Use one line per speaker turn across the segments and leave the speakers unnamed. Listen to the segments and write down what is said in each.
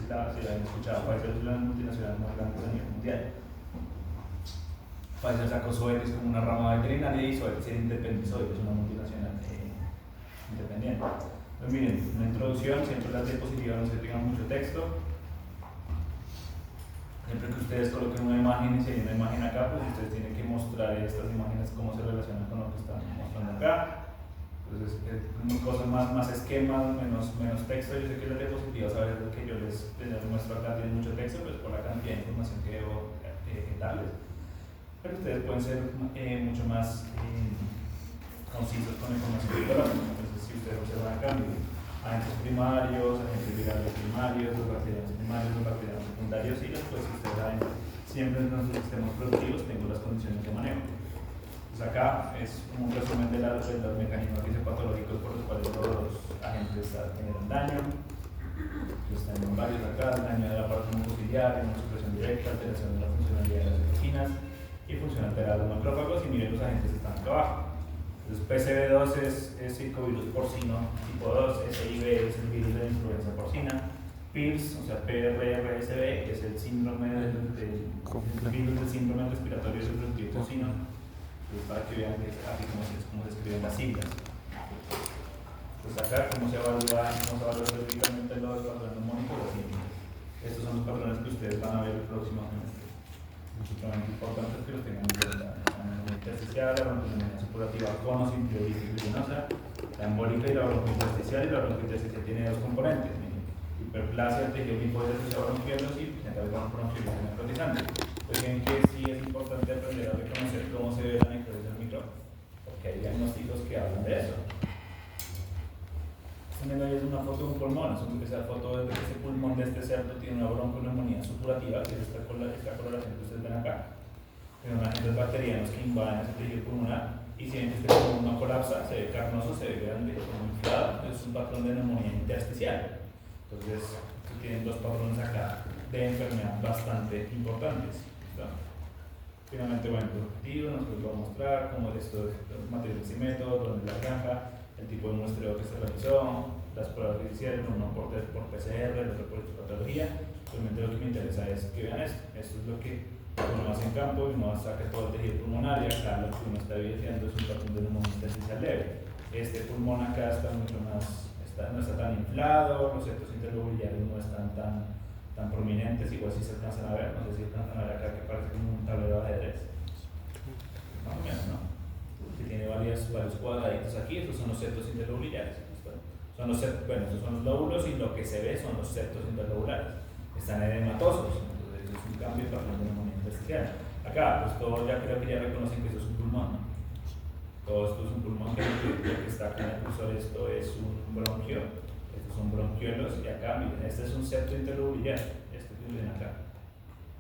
si la han escuchado. Pfizer es una multinacional más grande a nivel mundial. Pfizer sacó Zoetis que es como una rama veterinaria y Zoetis es independiente, Zoetis es una multinacional independiente. Pues miren, una introducción, siempre las diapositivas no se tengan mucho texto. Siempre que ustedes coloquen una imagen y si hay una imagen acá, pues ustedes tienen que mostrar estas imágenes cómo se relacionan con lo que están mostrando acá. Entonces, cosas más esquemas, menos texto. Yo sé que las diapositivas, a veces lo que yo les muestro acá tiene mucho texto, pues por la cantidad de información que debo darles. Pero ustedes pueden ser mucho más concisos con la información biológica. Entonces, si ustedes observan acá, agentes primarios, agentes virales primarios, los bacterianos primarios, los bacterianos secundarios y después, si ustedes saben, siempre en nuestros sistemas productivos tengo las condiciones de manejo. Pues acá es como un resumen de los mecanismos fisiopatológicos por los cuales los agentes generan daño. Entonces tenemos varios acá: daño de la parte mucociliar, inmunosupresión directa, alteración de la funcionalidad de las citoquinas y función alterada de los macrófagos. Y miren, los agentes están acá abajo. Entonces PCV2 es circovirus porcino tipo 2, SIV es el virus de la influenza porcina, PIRS, o sea PRRSV, es el síndrome del virus del síndrome respiratorio reproductivo porcino. Entonces, para que vean aquí cómo se escriben las siglas. Pues acá cómo se evalúa específicamente los patrones mnemónicos. Estos son los patrones que ustedes van a ver el próximo semestre. Es sumamente importante que los tengan en cuenta. La intersticial, la bronconeumia supurativa con o sin pleuritis glutinosa, la embólica y la broncointersticial. Y la broncointersticial tiene dos componentes: hiperplasia del tejido linfoide asociado a bronquiolos y presenta bronquiolitis necrotizante. Pues bien, que sí es importante aprender a reconocer cómo se ve la necrosis del micrófono, porque hay diagnósticos que hablan de eso. También ahí es una foto de un pulmón, es esa foto de ese pulmón de este cerdo tiene una bronconeumonía supurativa, que es esta coloración que ustedes ven acá. Tiene agentes bacterianos que invaden ese tejido pulmonar y si ven que este pulmón no colapsa, se ve carnoso, se ve grande, como inflado, es un patrón de neumonía intersticial. Entonces, tienen dos patrones acá de enfermedad bastante importantes. ¿Está? Finalmente, bueno, el objetivo nos lo va a mostrar cómo es esto, los materiales y métodos, dónde es la granja, el tipo de muestreo que se realizó, las pruebas que hicieron, uno por PCR, el otro por patología. Realmente lo que me interesa es que vean esto. Esto es lo que uno hace en campo y uno saca todo el tejido pulmonar y acá lo que uno está evidenciando es un patrón de neumonía intersticial leve. Este pulmón acá está mucho más, no está tan inflado, los septos interlobuliares no están tan prominentes, igual si se alcanzan a ver, no sé si alcanzan a ver acá que parece como un tablero de ajedrez. Más o menos, ¿no? Que tiene varios cuadraditos aquí. Estos son los septos interlobulares. Son los estos son los lóbulos y lo que se ve son los septos interlobulares. Están edematosos, entonces es un cambio para el neumonía intersticial. Acá, pues todos ya creo que ya reconocen que eso es un pulmón, ¿no? Todo esto es un pulmón, que lo que está acá en el cursor, esto es un bronquio, estos son bronquiolos y acá, miren, este es un septo interlobular, este que ven acá.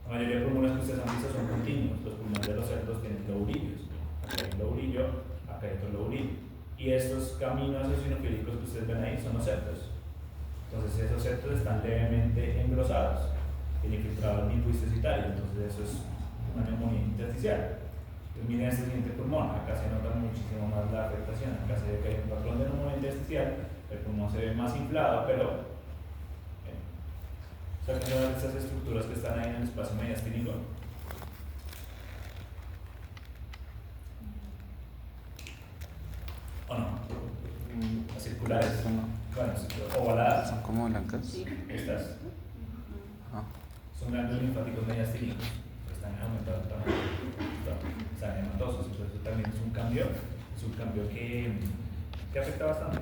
La mayoría de pulmones que ustedes han visto son continuos, los pulmones de los cerdos tienen loburillos. Acá hay un loburillo, acá hay otro loburillo. Y estos caminos eosinofílicos que ustedes ven ahí son los septos. Entonces esos septos están levemente engrosados, el infiltrado linfohistocitario, entonces eso es una neumonía intersticial. Entonces miren este siguiente pulmón, acá se nota muchísimo más la afectación, acá se ve que hay un patrón de neumonía intersticial, el pulmón se ve más inflado, pero sacando estas estructuras que están ahí en el espacio mediastínico. ¿O no? Las circulares, bueno, ovaladas.
Son como blancas.
Sí.
Estas son ganglios linfáticos mediastínicos, están aumentados el tamaño, están hematosos, entonces eso también es un cambio que afecta bastante.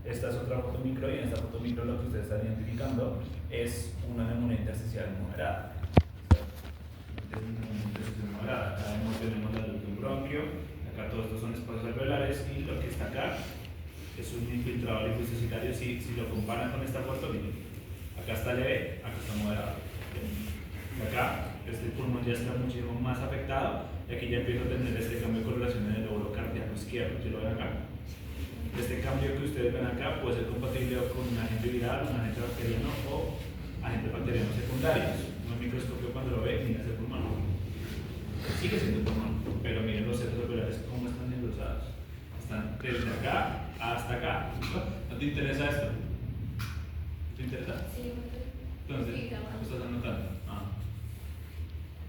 Esta es otra foto micro y en esta foto micro lo que ustedes están identificando es una neumonía intersticial moderada. Acá tenemos el bronquio, acá todos estos son espacios alveolares y lo que está acá es un infiltrado linfocitario. Si lo comparan con esta foto, miren, acá está leve, acá está moderado. Acá este pulmón ya está muchísimo más afectado y aquí ya empiezo a tener este cambio de correlación en el lóbulo cardíaco izquierdo. ¿Sí lo ven acá? Este cambio que ustedes ven acá puede ser compatible con un agente viral, un agente bacteriano o agentes bacterianos secundarios. Un microscopio cuando lo ve, mira ese pulmón. Sigue siendo pulmón, pero miren los septos alveolares cómo están engrosados. Están desde acá hasta acá. ¿No te interesa esto? ¿Te interesa?
Sí.
Entonces, ¿lo estás anotando?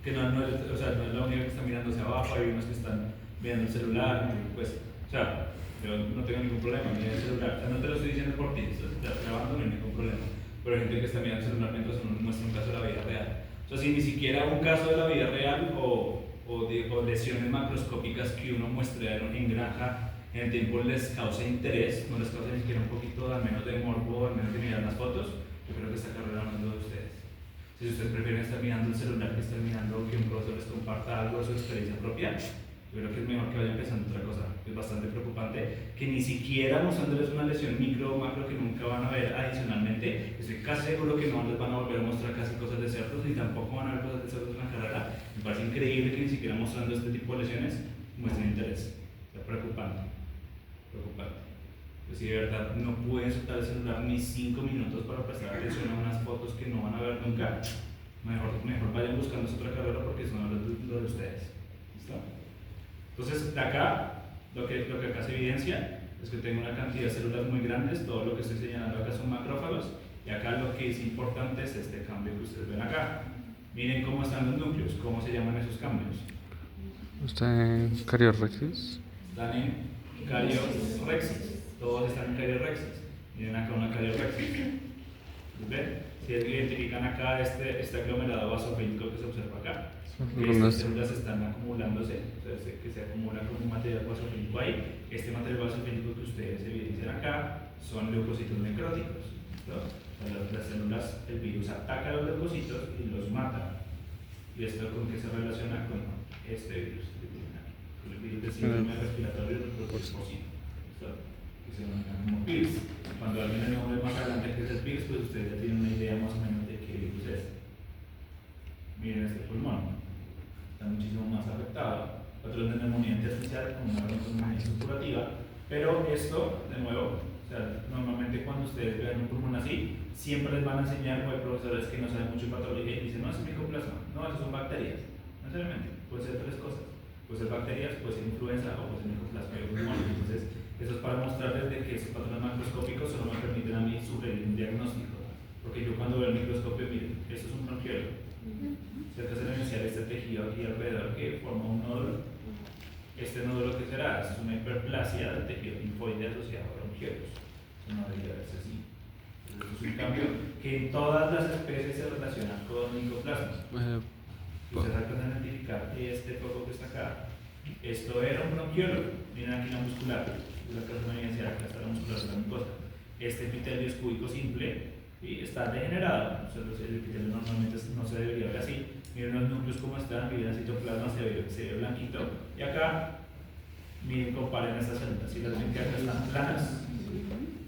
Que o sea, no es la única que está mirando hacia abajo, hay unos que están mirando el celular, pues, o sea, yo no tengo ningún problema, mirar el celular. O sea, no te lo estoy diciendo por ti, estás grabando, no hay ningún problema. Pero hay gente que está mirando el celular mientras uno muestra un caso de la vida real. O sea, si ni siquiera un caso de la vida real o lesiones macroscópicas que uno muestre en granja en el tiempo les causa interés, no les causa ni siquiera un poquito al menos de morbo, al menos de mirar las fotos, yo creo que esta carrera hablando de ustedes. Si ustedes prefieren estar mirando el celular que estar mirando que un profesor les comparta algo de su experiencia propia, yo creo que es mejor que vayan pensando otra cosa. Es bastante preocupante que ni siquiera mostrándoles una lesión micro o macro que nunca van a ver adicionalmente, estoy casi seguro que no les van a volver a mostrar casi cosas de cerdos y tampoco van a ver cosas de cerdos en la carrera. Me parece increíble que ni siquiera mostrando este tipo de lesiones muestren interés. Es preocupante. Pues si de verdad no pueden soltar el celular ni 5 minutos para prestar atención a unas fotos que no van a ver nunca, mejor vayan buscando otra carrera porque son los de ustedes. ¿Listo? Entonces, de acá, lo que acá se evidencia es que tengo una cantidad de células muy grandes, todo lo que estoy señalando acá son macrófagos, y acá lo que es importante es este cambio que ustedes ven acá. Miren cómo están los núcleos, cómo se llaman esos cambios.
¿Está en Cariorrexis?
Están en Cariorrexis. Todos están en Cariorrexis. Miren acá una Cariorrexis. ¿Ven? Si identifican acá este aglomerado vasofílico que se observa acá, que estas células están acumulándose, o sea, que se acumula como un material vasofílico ahí. Este material vasofílico que ustedes evidencian acá son leucocitos necróticos. Las células, el virus ataca a los leucocitos y los mata. ¿Y esto con qué se relaciona? Con este virus que tienen aquí, el virus del síndrome respiratorio porcino, que se denomina como PIRS. Cuando alguien le nombre más adelante que es el PIRS, pues ustedes ya tienen una idea más o menos de qué virus es. Miren este pulmón, está muchísimo más afectado. Patrón de neumonía intersticial con una neumonía supurativa, pero esto, de nuevo, o sea, normalmente cuando ustedes vean un pulmón así, siempre les van a enseñar, o hay profesores que no saben mucho de patología y dicen, no, es micoplasma, no, eso son bacterias. No necesariamente, puede ser tres cosas. Puede ser bacterias, puede ser influenza o puede ser micoplasma y pulmón. Entonces, eso es para mostrarles de que esos patrones macroscópicos solo me permiten a mí sugerir un diagnóstico. Porque yo cuando veo el microscopio, miren, esto es un bronquiolo. Cerca se le iniciar este tejido aquí alrededor que forma un nódulo. Este nódulo que será es una hiperplasia del tejido linfoide asociado a bronquiolos. Eso no debería verse así. Entonces, es un cambio que en todas las especies se relaciona con micoplasmas. Si ustedes alcanzan a identificar este foco que está acá, esto era un bronquiolo. Miren aquí la muscular, la evidencia, acá está la muscular de la mucosa. Este epitelio es cúbico simple y está degenerado. O sea, el epitelio normalmente no se debería ver así. Miren los núcleos cómo están, miren el citoplasma, se ve blanquito. Y acá, miren, comparen estas células. Si las ven que acá están planas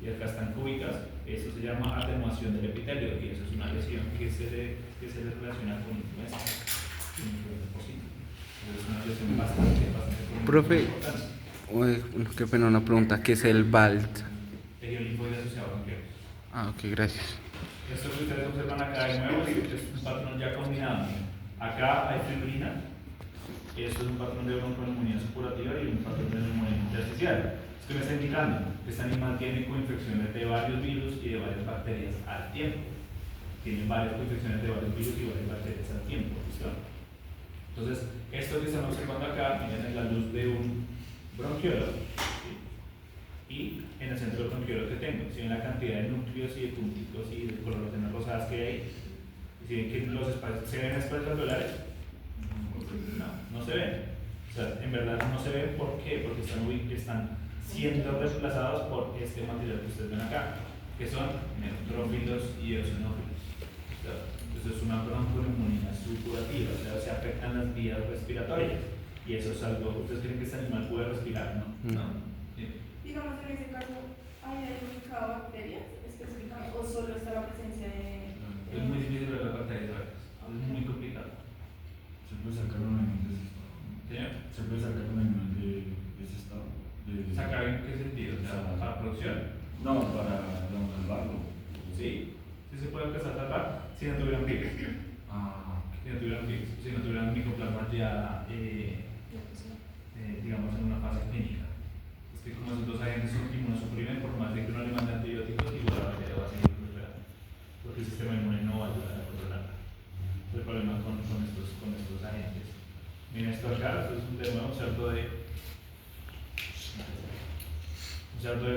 y acá están cúbicas, eso se llama atenuación del epitelio y eso es una lesión que se le relaciona con influenza. Es una lesión bastante
Profe, qué pena una pregunta, ¿qué es el BALT?
Tejido linfoide asociado a bronquiolos.
Ok, gracias.
Esto que ustedes observan acá de nuevo es un patrón ya combinado. Acá hay fibrina, esto es un patrón de bronconeumonía supurativa y un patrón de neumonía intersticial. Esto me está indicando que este animal tiene coinfecciones de varios virus y de varias bacterias al tiempo. Tienen varias coinfecciones de varios virus y varias bacterias al tiempo. ¿Listo? Entonces, esto que están observando acá, miren, es la luz de un bronquiolo. ¿Sí? Y en el centro del bronquiolo que tengo, si ven la cantidad de núcleos y de puntitos y de coloraciones rosadas que hay, si ven que los espacios, ¿se ven espacios alveolares? No se ven. O sea, en verdad no se ven, ¿por qué? Porque están siendo reemplazados por este material que ustedes ven acá, que son neutrófilos y eosinófilos. Entonces es una bronconeumonía supurativa, o sea, se afectan las vías respiratorias. Y eso es algo, ¿ustedes creen que este animal puede respirar? No. Sí.
Digamos, en ese caso, ¿hay identificado bacterias específicamente o solo está la presencia de...?
Es muy difícil ver las bacterias raras, es muy complicado.
¿Se puede sacar un animal de ese estado?
¿Sí?
¿Se puede sacar un animal de ese estado?
¿Sacar en qué sentido? O sea, ¿para producción?
No, para salvarlo.
Sí, sí se puede empezar a salvar si no tuvieran virus. Si no tuvieran micoplasma ya, digamos, en una fase clínica. Es que como esos dos agentes son inmunosuprimen, por más de que uno le mande antibióticos, igual la bacteria va a seguir prosperando. Porque el sistema inmune no va a ayudar. problema con estos agentes. Miren esto acá, esto es de nuevo un cerdo de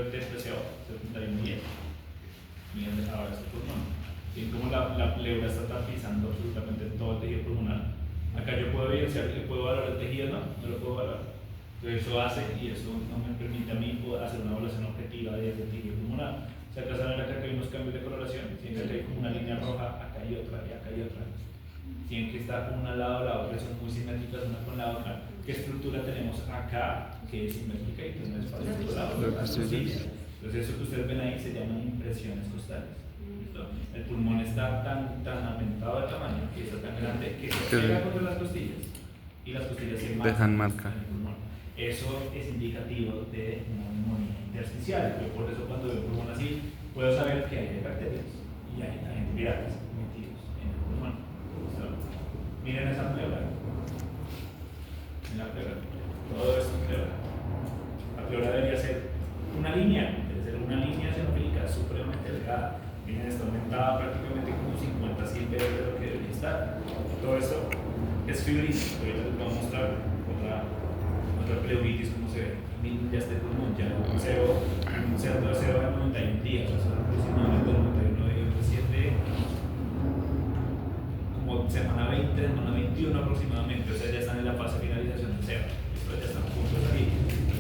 PCO, 71 días. Miren ahora este pulmón. Y como la pleura está tapizando absolutamente todo el tejido pulmonar. Acá yo puedo evidenciar que puedo valorar el tejido, no lo puedo valorar. Entonces eso hace y eso no me permite a mí poder hacer una evaluación objetiva de ese tejido pulmonar. O sea, acá saben acá que hay unos cambios de coloración, tienen que hay como una línea roja, acá hay otra y acá hay otra. Tienen que estar una al lado de la otra, son muy simétricas una con la otra. ¿Qué estructura tenemos acá que es simétrica y que no es para el otro lado? Entonces eso que ustedes ven ahí se llaman impresiones costales. ¿Listo? El pulmón está tan aumentado de tamaño, que está tan grande, que se pega contra las costillas y las costillas se
dejan marca.
en el pulmón. Eso es indicativo de una neumonía intersticial. Yo por eso cuando veo un pulmón así, puedo saber que hay bacterias y hay agentes virales metidos en el pulmón. ¿Listo? Miren esa pleura. En la pleura. Todo esto es pleura. La pleura debería ser una línea, debe ser una línea eosinofílica supremamente delgada. Miren, está aumentada prácticamente como 50-100 veces de lo que debería estar. Todo esto es fibrina. Ahorita les voy a mostrar otra pleuritis, como se ve. Miren ya este pulmón, ya un cerdo de cebo de 91 días, o sea, aproximadamente 91 días, 7, como semana 20, semana 21 aproximadamente, o sea, ya están en la fase de finalización del cebo. Esto ya están a punto de salir.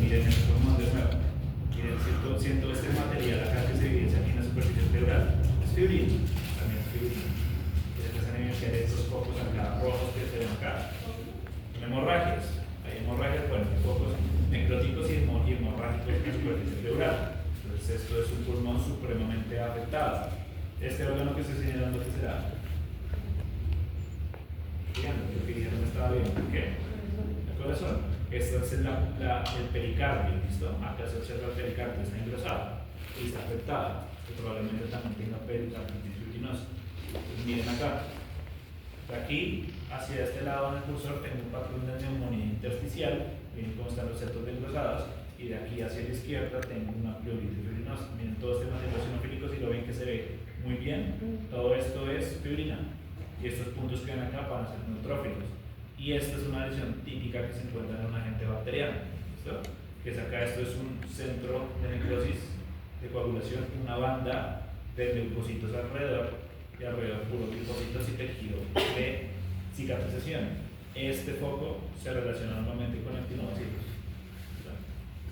Miren el pulmón de nuevo. Miren, siento este material acá que se evidencia aquí en la superficie pleural, es fibrina, también es fibrina. Se empiezan a evidenciar estos focos acá rojos que se ven acá. Son hemorragias. Hay hemorragias, bueno, focos necróticos y hemorrágicos en la superficie pleural. Entonces esto es un pulmón supremamente afectado. Este órgano que estoy señalando, ¿qué será? Fíjate, lo que dijeron no estaba bien. ¿Por qué? El corazón. Esto es el pericardio, ¿listo? Acá se observa el pericardio, está engrosado y está afectado, que probablemente también tenga pericarditis rugosa. Pues miren acá, de aquí hacia este lado en el cursor tengo un patrón de neumonía intersticial, miren cómo están los septos engrosados, y de aquí hacia la izquierda tengo una pleuritis fibrinosa. Miren todo este material eosinofílico, si lo ven que se ve muy bien, todo esto es fibrina, y estos puntos que ven acá van a ser neutrófilos. Y esta es una lesión típica que se encuentra en un agente bacteriano. ¿Listo? Que es acá, esto es un centro de necrosis, de coagulación, una banda de leucocitos alrededor, y alrededor puros linfocitos y tejido de cicatrización. Este foco se relaciona normalmente con el actinobacillus,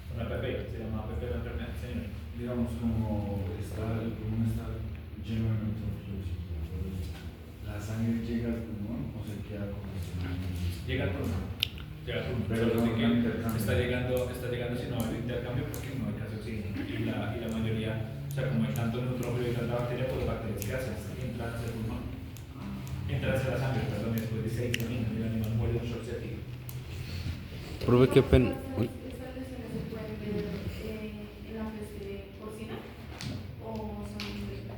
con la PP, se llama PP la enfermedad, señor.
Digamos, como el pulmón está lleno de neutrófilos, ¿la sangre llega al pulmón o se queda con el
Llega al pulmón.
Pero no hay intercambio.
Está llegando si no hay intercambio porque no hay casi oxígeno. Y la mayoría, o sea, como hay tanto neutrófilo y tanta bacteria, pues las bacterias que hacen entran hacia el pulmón. Entran hacia la sangre, perdón, después de 6 minutos el animal muere de un shock septic.
Profe, qué pena. Uy.
¿Estas lesiones se pueden ver en la peste porcina? ¿O son diferentes?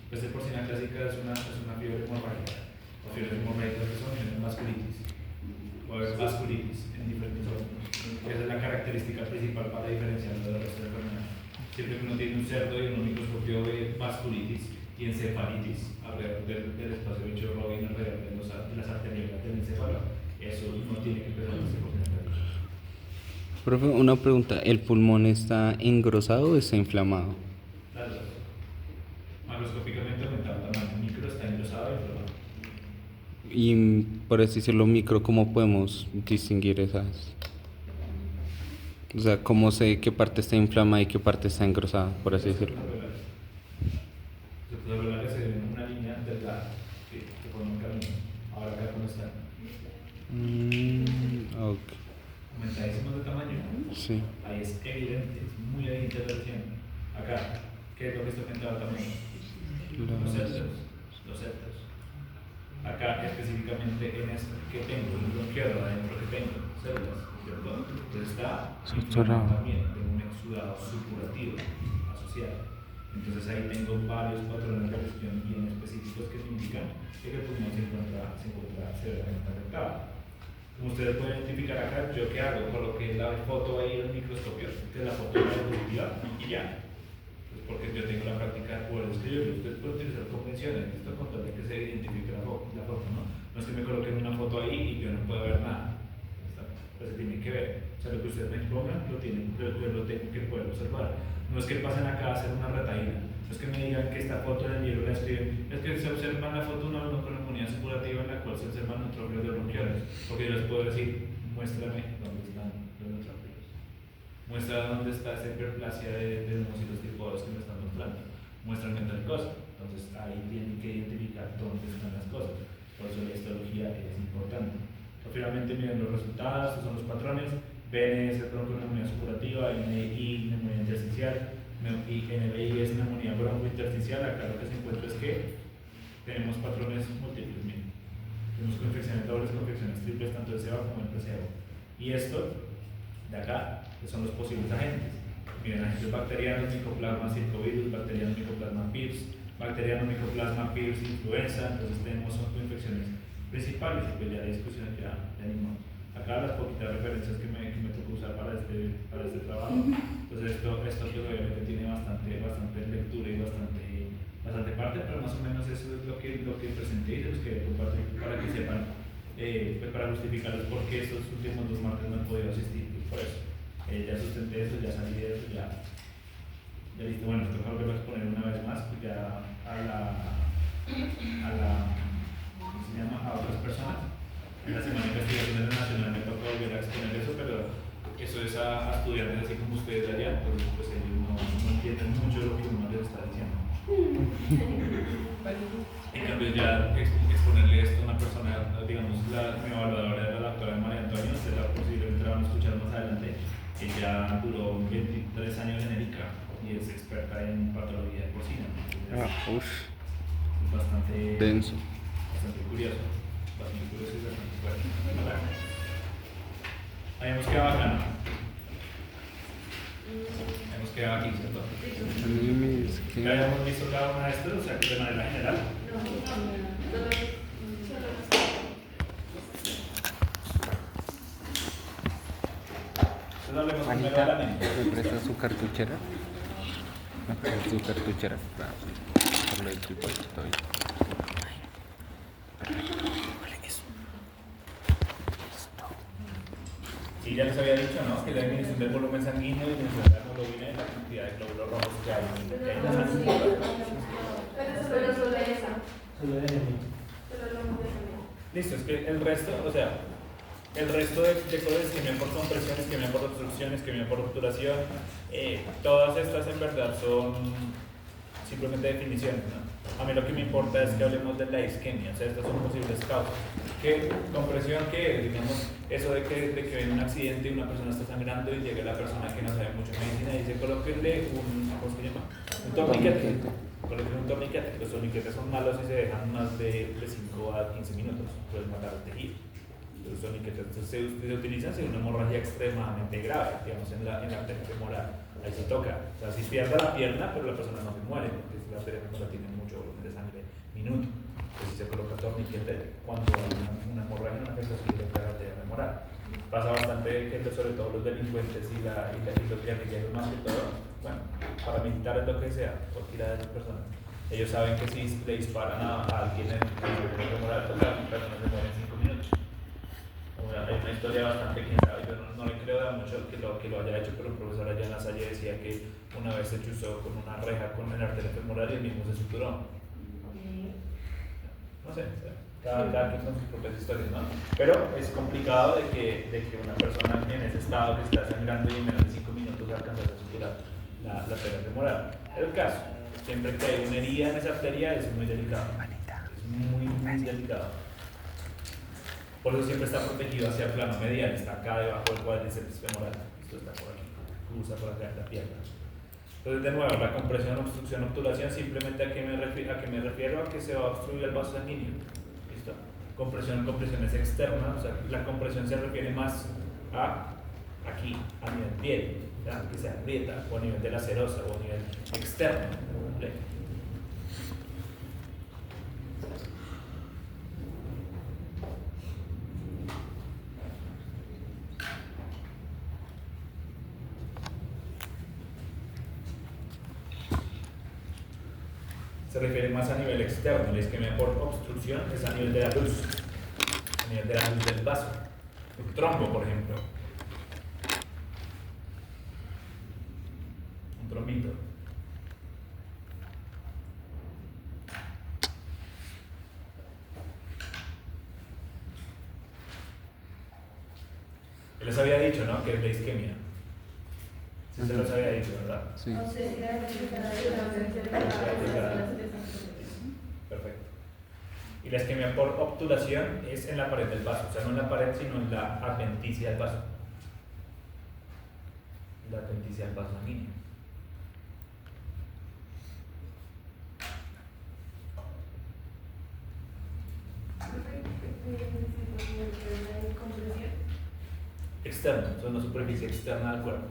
Peste porcina clásica es una fiebre hemorrágica. Las fiebres hemorrágicas que son vasculitis. O vasculitis en diferentes órganos. Esa es la característica principal para diferenciarlo del resto de la enfermedad. Siempre que uno tiene un cerdo y un microscopio ve vasculitis y encefalitis alrededor del espacio de hecho Robin, alrededor de las arteriolas del encéfalo, eso no tiene que empezar a ser porcina.
Profe, una pregunta. ¿El pulmón está engrosado o está inflamado?
Las dos. Macroscópicamente aumentado el tamaño. Micro está engrosado y inflamado.
Y por así decirlo, micro, ¿cómo podemos distinguir esas? O sea, ¿cómo sé qué parte está inflamada y qué parte está engrosada, por así decirlo?
Los subcelulares se ven en una línea delgada, sí, que forma un camino. Ahora acá cómo están.
Ok.
Aumentadísimos de tamaño.
Sí.
Ahí es evidente, es muy evidente la lesión. Acá, ¿qué es lo que está aumentado el tamaño? Los septos. Acá específicamente en esto que tengo, en el bronquiolo adentro que tengo células, ¿cierto? Entonces está inflamado también, tengo un exudado supurativo asociado. Entonces ahí tengo varios patrones de lesión bien específicos que me indican que el pulmón se encuentra severamente afectado. Como ustedes pueden identificar acá, ¿yo qué hago? Coloqué la foto ahí en el microscopio, que es la foto de la diapositiva, y ya. Porque yo tengo la práctica de poder escribirlo. Ustedes pueden utilizar convenciones, esto con tal de que se identifique la foto, ¿no? No es que me coloquen una foto ahí y yo no puedo ver nada. Pues se tiene que ver. O sea, lo que ustedes me expongan, yo lo tengo que poder observar. No es que pasen acá a hacer una retaíla. No es que me digan que esta foto en el libro la escriben. Es que se observa en la foto una bronconeummonía supurativa en la cual se observan neutrófilos de bronquioles. Porque yo les puedo decir, muéstrame dónde están los neutrófilos. Muestra dónde está esa hiperplasia de neumocitos tipo 2 que me están mostrando. Muéstrame tal cosa. Entonces ahí tienen que identificar dónde están las cosas. Por eso la histología es importante. Finalmente miren los resultados, estos son los patrones. BNS, bronconeumonía supurativa, NI, neumonía intersticial, y NBI es neumonía broncointersticial. Acá lo que se encuentra es que tenemos patrones múltiples. Miren. Tenemos confecciones dobles, confecciones triples, tanto de SEBA como el PCO. Y esto de acá que son los posibles agentes. Miren, agentes bacterianos, micoplasma, circovirus, bacteriano, micoplasma, PIRS, bacteriano, micoplasma, PIRS, influenza. Entonces tenemos infecciones principales y pues ya hay discusiones ya animamos. Acá las poquitas referencias que me tocó usar para este trabajo. Entonces esto pues obviamente tiene bastante lectura y bastante parte, pero más o menos eso es lo que presenté y se los quería compartir para que sepan, pues para justificarles por qué estos últimos 2 martes no he podido asistir. Pues por eso, ya sustenté eso, ya salí de eso, ya listo. Bueno, esto creo que lo voy a exponer una vez más, pues ya a otras personas. En la semana de investigación internacional me tocó volver a exponer eso, pero eso es a estudiantes así como ustedes de allá, pues ellos no entienden mucho lo que uno les está diciendo. En cambio ya exponerle esto a una persona, digamos, mi evaluadora era la doctora María Antonia, ustedes posiblemente la van a escuchar más adelante. Ella duró 23 años en ERICA y es experta en patología porcina. Es bastante
denso.
Bastante curioso y bastante fuerte. Ahí hemos quedado acá, ¿no? Hemos quedado aquí, ¿cierto? Ya habíamos visto cada una de estas, o sea, que de manera general. Entonces hablemos primero de la mente.
¿Me presta su cartuchera? ¿Me presta su cartuchera? Por lo del tripote todavía.
Sí, ya les había dicho, ¿no? Que la disminución del volumen sanguíneo, disminución de la hemoglobina y la cantidad de glóbulos rojos que hay en la sangre.
Pero solo esa.
Solo de enemigo.
Listo, es que el resto, o sea, el resto de cosas, isquemia por compresión, isquemia por obstrucción, isquemia por obturación, todas estas en verdad son simplemente definiciones, ¿no? A mí lo que me importa es que hablemos de la isquemia, o sea, estas son posibles causas. ¿Qué compresión? ¿Qué? Digamos, eso de que ven un accidente y una persona está sangrando y llega la persona que no sabe mucho de medicina y dice, colóquenle ¿cómo se llama? Un torniquete. Colóquenle un torniquete. Los torniquetes son malos y se dejan más de 5 a 15 minutos, puedes matar el tejido. Los torniquetes se utilizan si hay una hemorragia extremadamente grave, digamos, en la arteria femoral. Ahí se toca. O sea, si pierde la pierna, pero la persona no se muere, porque si la arteria femoral tiene mucho volumen de sangre minuto. Entonces, si se coloca torniquete cuando hay una hemorragia, una afectación directa de la arteria femoral. Pasa bastante que, sobre todo los delincuentes y los guerrilleros, más que todo, bueno, paramilitares, lo que sea, cualquiera de esas personas, ellos saben que si le disparan a alguien en la arteria femoral, pues la persona se muere en 5 minutos. Hay una historia bastante, quién sabe, yo no le creo a mucho que lo haya hecho, pero el profesor allá en la Salle decía que una vez se chuzó con una reja con el arteria femoral y el mismo se suturó. No sé, cada quien con sus propias historias, ¿no? Pero es complicado de que una persona en ese estado que está sangrando y en menos de 5 minutos alcanza a suturar la arteria femoral. Es el caso, siempre que hay una herida en esa arteria es muy delicado, es muy delicado. Por eso siempre está protegido hacia el plano medial, está acá debajo del cuádriceps femoral. Esto está por aquí, cruza por acá en la pierna. Entonces, de nuevo, la compresión, obstrucción, obturación, simplemente a qué me refiero, a que se va a obstruir el vaso sanguíneo. ¿Listo? Compresión es externa, o sea, la compresión se refiere más a aquí, a nivel piel, ¿ya? Que se aprieta, o a nivel de la serosa, o a nivel externo. ¿Vale? Se refiere más a nivel externo, la isquemia por obstrucción es a nivel de la luz. nivel de la luz del vaso. Un trombo, por ejemplo. Un trombito. Yo les había dicho, ¿no? Que es la isquemia. Sí, se los había dicho, ¿verdad?
Sí.
No sé si la
Perfecto. Y la isquemia por obturación es en la pared del vaso, o sea, no en la pared, sino en la adventicia del vaso. La adventicia del vaso sanguíneo. Externo, son una superficie externa del cuerpo.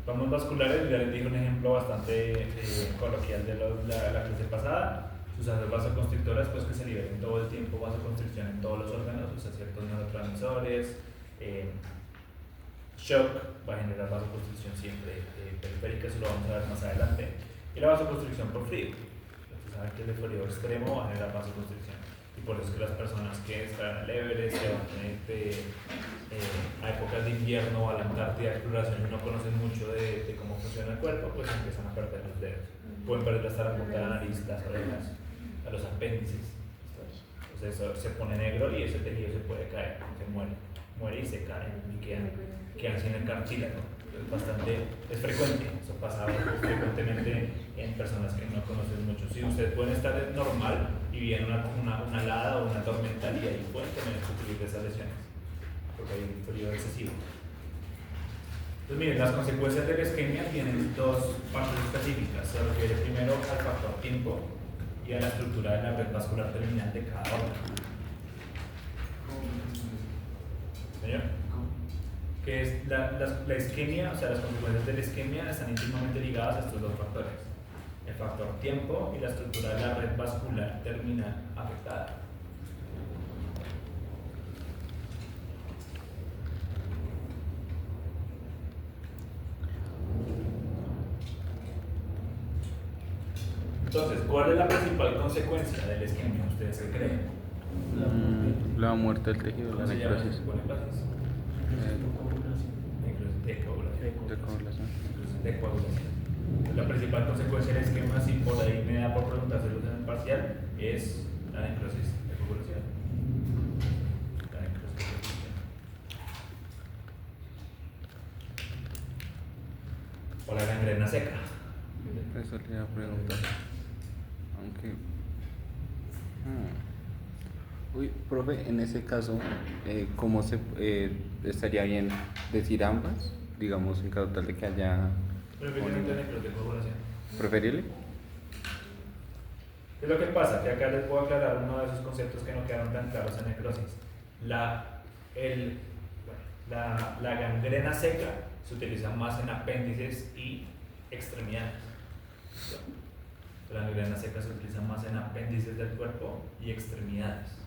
Vamos vasculares, ya les dije un ejemplo bastante coloquial de la clase pasada. Sus vasoconstrictoras, pues que se liberen todo el tiempo vasoconstricción en todos los órganos, o sea, ciertos neurotransmisores. Shock va a generar vasoconstricción siempre periférica, eso lo vamos a ver más adelante. Y la vasoconstricción por frío. Ustedes saben que el frío extremo va a generar vasoconstricción. Y por eso es que las personas que están en el Everest, se van a épocas de invierno o a la Antártida de exploración y no conocen mucho de cómo funciona el cuerpo, pues empiezan a perder los dedos. Pueden perder hasta la punta de la nariz, las orejas, a los apéndices. Entonces eso se pone negro y ese tejido se puede caer, se muere y se cae y quedan sin el cartílago. Es frecuente, eso pasa frecuentemente en personas que no conocen mucho. Si ustedes pueden estar normal y viene una helada o una tormenta y ahí pueden tener que sufrir esas lesiones, porque hay un frío excesivo. Entonces miren, las consecuencias de la isquemia tienen dos partes específicas. Se refiere primero al factor tiempo y a la estructura de la red vascular terminal de cada órgano. ¿Señor? Que es la isquemia, o sea, las consecuencias de la isquemia están íntimamente ligadas a estos dos factores: el factor tiempo y la estructura de la red vascular terminal afectada. Entonces, ¿cuál es la principal consecuencia de la isquemia? ¿Ustedes qué creen?
La muerte del tejido, la
¿Cómo se llama?
necrosis.
¿Cuál énfasis? Decoagulación. Entonces, la principal consecuencia del esquema, si por ahí me da por preguntárselos en el parcial, es la necrosis de coagulación. La necrosis de coagulación. O la gangrena seca.
Eso le iba a preguntar. Aunque. Uy, profe, en ese caso, ¿cómo estaría bien decir ambas? Digamos, en caso tal de que haya.
Preferiblemente necrosis de coagulación.
¿Preferible?
¿Qué es lo que pasa? Que acá les puedo aclarar uno de esos conceptos que no quedaron tan claros en necrosis. La gangrena seca se utiliza más en apéndices y extremidades. La gangrena seca se utiliza más en apéndices del cuerpo y extremidades.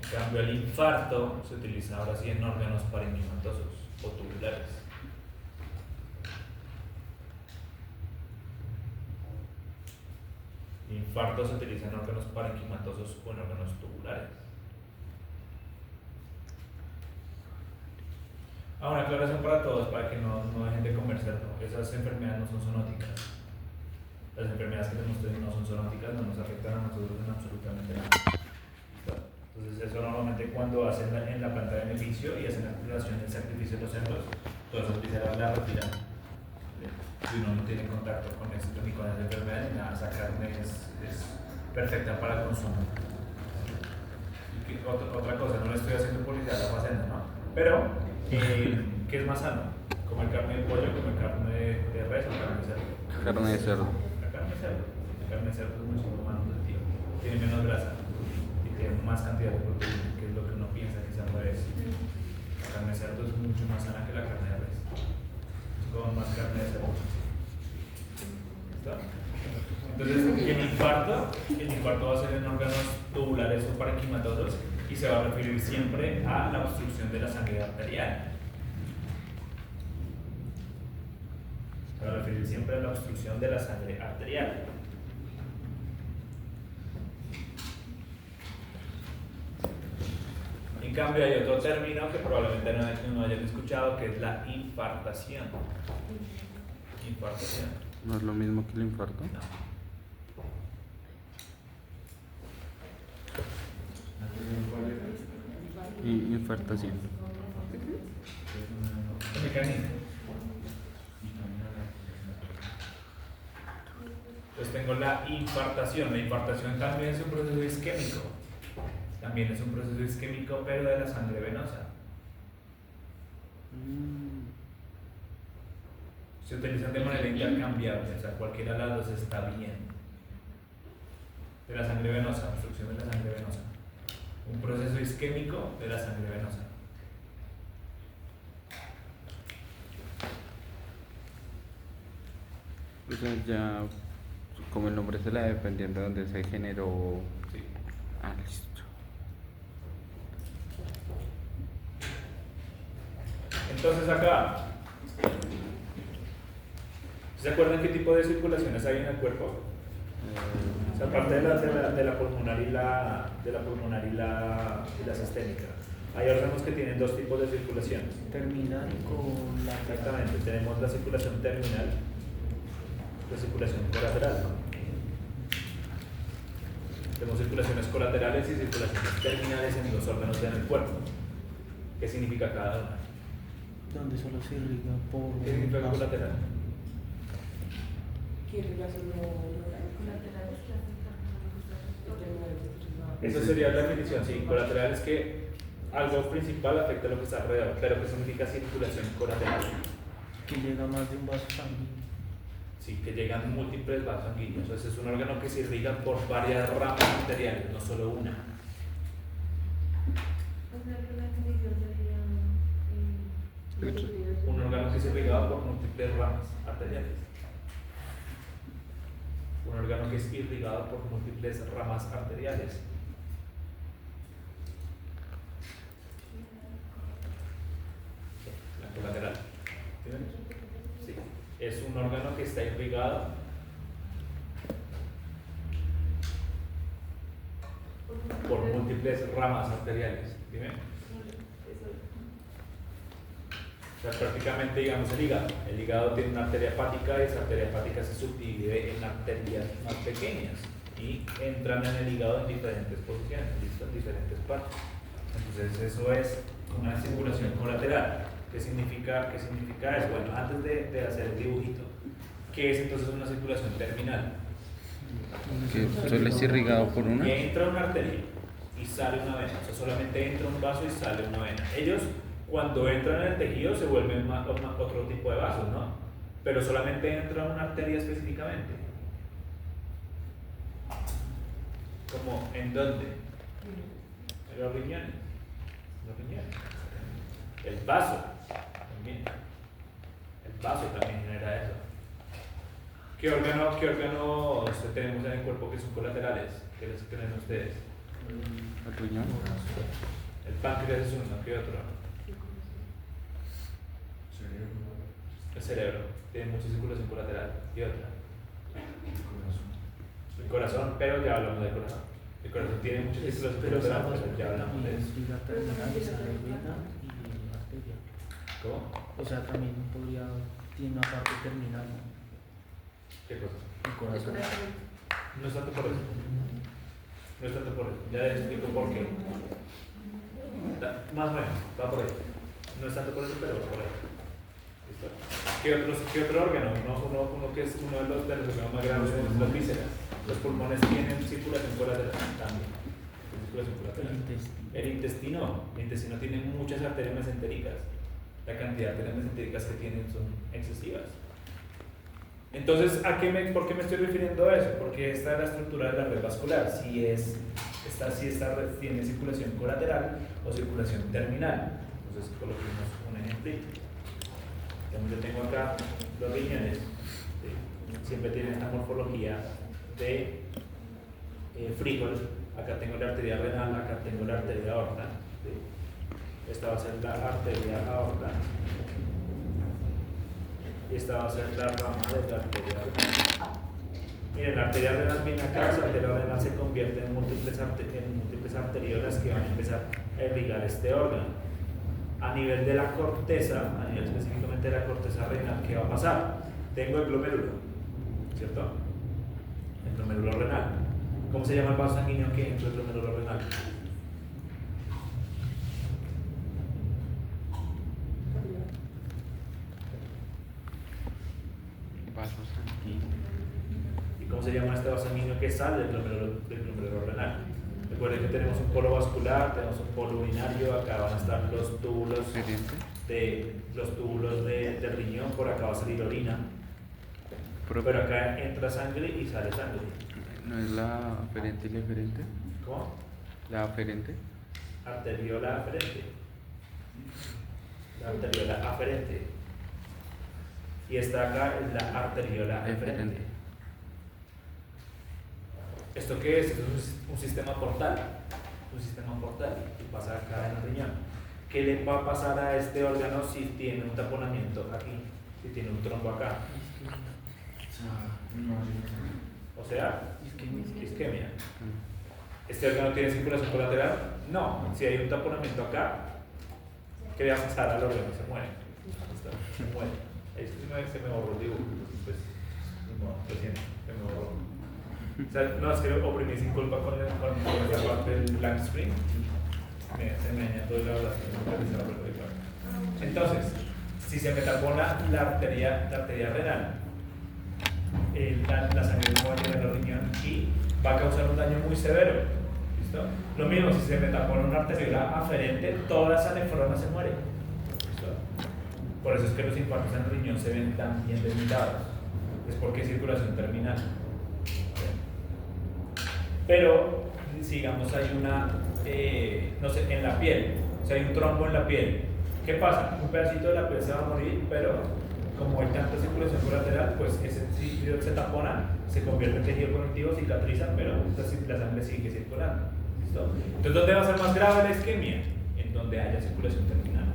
En cambio, el infarto se utiliza ahora sí en órganos parenquimatosos o tubulares. El infarto se utiliza en órganos parenquimatosos o en órganos tubulares. Una aclaración para todos, para que no dejen de conversar. Esas enfermedades no son zoonóticas. Las enfermedades que tenemos ustedes no son zoonóticas, no nos afectan a nosotros en absolutamente nada. Entonces eso normalmente cuando hacen en la planta de beneficio y hacen la exploración del sacrificio de los cerdos, todas esas vísceras las retiran. Si uno no tiene contacto con esto ni con esa enfermedad ni nada, esa carne es perfecta para el consumo. Y otra cosa, no le estoy haciendo publicidad a la facenda, ¿no? Pero, ¿qué es más sano? ¿Comer carne de pollo, comer carne de res o carne de cerdo?
Carne de cerdo.
La carne de cerdo. La carne de cerdo es mucho más nutritiva, tiene menos grasa y tiene más cantidad de proteína, que es lo que uno piensa que al revés. La carne de cerdo es mucho más sana que la carne de res. Con más carne de cerdo. ¿Está? Entonces, el infarto el infarto va a ser en órganos tubulares o parenquimatosos y se va a referir siempre a la obstrucción de la sangre arterial. Se va a referir siempre a la obstrucción de la sangre arterial. En cambio hay otro término que probablemente no hayan escuchado, que es la infartación. Infartación.
¿No es lo mismo que el infarto?
No.
Infartación.
El mecanismo. Pues tengo la infartación. La infartación también es un proceso isquémico. También es un proceso isquémico, pero de la sangre venosa. Se utilizan de manera intercambiable, o sea, cualquiera de las dos está bien. De la sangre venosa, obstrucción de la sangre venosa. Un proceso isquémico de la sangre venosa.
O sea, ya, como el nombre se la da, dependiendo de dónde se generó.
Sí.
Ah, listo.
Entonces acá, ¿se acuerdan qué tipo de circulaciones hay en el cuerpo? O sea, aparte de la pulmonar y la sistémica, hay órganos que tienen dos tipos de circulación.
Terminal con la
Exactamente, tenemos la circulación terminal, la circulación colateral. Tenemos circulaciones colaterales y circulaciones terminales en los órganos del cuerpo. ¿Qué significa cada una?
donde solo se irriga por
¿Qué significa
vaso.
colateral?
¿Qué irrigación
Colaterales que afectan
Esa sería la definición, sí. Colateral es que algo principal afecta a lo que está alrededor, pero ¿qué significa circulación colateral?
Que llega más de un vaso sanguíneo.
Sí, que llegan múltiples vasos sanguíneos. Ese es un órgano que se irriga por varias ramas arteriales, no solo una. Un órgano que se irriga por múltiples ramas arteriales. Un órgano que es irrigado por múltiples ramas arteriales. La colateral. Sí. Es un órgano que está irrigado por múltiples ramas arteriales. Dime. O sea, prácticamente, digamos, el hígado. El hígado tiene una arteria hepática y esa arteria hepática se subdivide en arterias más pequeñas y entran en el hígado en diferentes posiciones, en diferentes partes. Entonces, eso es una circulación colateral. ¿Qué significa eso? Bueno, antes de hacer el dibujito, ¿qué es entonces una circulación terminal?
Que solo es irrigado por una.
Que entra una arteria y sale una vena. O sea, solamente entra un vaso y sale una vena. Ellos, cuando entran en el tejido, se vuelven otro tipo de vasos, ¿no? Pero solamente entra una arteria específicamente. ¿Cómo? ¿En dónde? En los riñones. Los riñones. El vaso también. El vaso también genera eso. ¿Qué órganos tenemos en el cuerpo que son colaterales? ¿Qué les creen ustedes?
El riñón.
El páncreas es uno, ¿qué otro? El cerebro. Tiene mucha circulación colateral. ¿Y otra? El corazón, pero ya hablamos del corazón. El corazón tiene mucha circulación
Pero
colateral,
sabes,
pero ya hablamos de eso.
la terminal y sale vena y arteria.
¿Cómo?
O sea, también tiene una parte terminal, ¿no?
¿Qué cosa?
El corazón.
No es tanto por eso. No es tanto por eso. Ya les explico por qué. Más o menos, va por ahí. No es tanto por eso, pero va por ahí. ¿Listo? ¿Qué otro órgano? Uno que es uno de los órganos más grandes son las vísceras. Los pulmones tienen circulación colateral también. Circulación colateral. El intestino tiene muchas arterias mesentéricas. La cantidad de arterias mesentéricas que tienen son excesivas. Entonces, ¿por qué me estoy refiriendo a eso? Porque esta es la estructura de la red vascular. Si esta red tiene circulación colateral o circulación terminal. Entonces, coloquemos un ejemplo. Yo tengo acá los riñones. ¿Sí? Siempre tienen esta morfología de frijol, acá tengo la arteria renal, acá tengo la arteria aorta. ¿Sí? Esta va a ser la arteria aorta. Y esta va a ser la rama de la arteria renal. Miren, la arteria renal viene acá, la arteria renal se convierte en múltiples arteriolas que van a empezar a irrigar este órgano. A nivel de la corteza, a nivel específicamente de la corteza renal, ¿qué va a pasar? Tengo el glomérulo, ¿cierto? El glomérulo renal. ¿Cómo se llama el vaso sanguíneo que entra el glomérulo renal?
Vaso sanguíneo.
¿Y cómo se llama este vaso sanguíneo que sale del glomérulo renal? Recuerden que tenemos un polo vascular, tenemos un polo urinario, acá van a estar los túbulos del riñón, por acá va a salir orina, pero acá entra sangre y sale sangre.
¿No es la aferente y la eferente?
¿Cómo?
¿La aferente?
Arteriola aferente. La arteriola aferente. Y esta acá es la arteriola eferente. ¿Esto qué es? Esto es un sistema portal. Un sistema portal que pasa acá en el riñón. ¿Qué le va a pasar a este órgano si tiene un taponamiento aquí? Si tiene un trombo acá. O sea, isquemia. ¿Este órgano tiene circulación colateral? No. Si hay un taponamiento acá, ¿qué le va a pasar al órgano? Se muere. Se muere. Ahí se me borró el dibujo. Pues, no, lo siento, se me borró. O sea, no, es que oprimí sin culpa con esa parte del blank screen. Se me añadió la verdad. Entonces, si se me tapona la arteria renal, la sangre no va a llegar al riñón y va a causar un daño muy severo. ¿Listo? Lo mismo, si se me tapona una arteriola aferente, toda esa nefrona se muere. ¿Listo? Por eso es que los infartos en el riñón se ven tan bien delimitados. Es porque hay circulación terminal. Pero, digamos, hay una, no sé, en la piel, o sea, hay un trombo en la piel. ¿Qué pasa? Un pedacito de la piel se va a morir, pero como hay tanta circulación colateral, pues ese sitio se tapona, se convierte en tejido conectivo, cicatriza, pero la sangre sigue circulando. ¿Listo? Entonces, ¿dónde va a ser más grave la isquemia? En donde haya circulación terminal.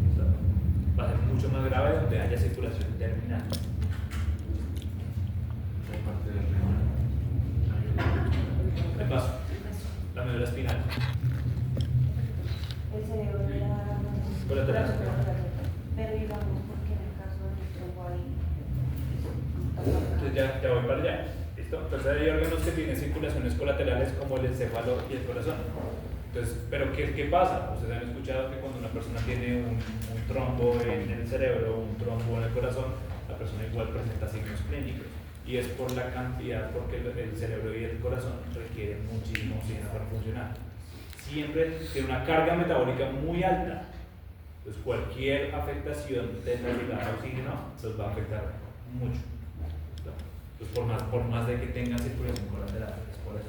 ¿Listo? Va a ser mucho más grave donde haya circulación terminal.
Parte del renal.
El vaso, la médula espinal.
El cerebro de la
Colateral.
pero digamos porque en el caso del trombo ahí
Entonces ya voy para allá. ¿Listo? Entonces hay órganos que tienen circulaciones colaterales como el encéfalo y el corazón. Entonces, ¿pero qué pasa? Ustedes han escuchado que cuando una persona tiene un trombo en el cerebro o un trombo en el corazón, la persona igual presenta signos clínicos. Y es por la cantidad, porque el cerebro y el corazón requieren muchísimo oxígeno para funcionar. Siempre tiene una carga metabólica muy alta. Entonces cualquier afectación de la llegada de oxígeno los va a afectar mucho. Entonces por más de que tengan circulación colateral, es por eso.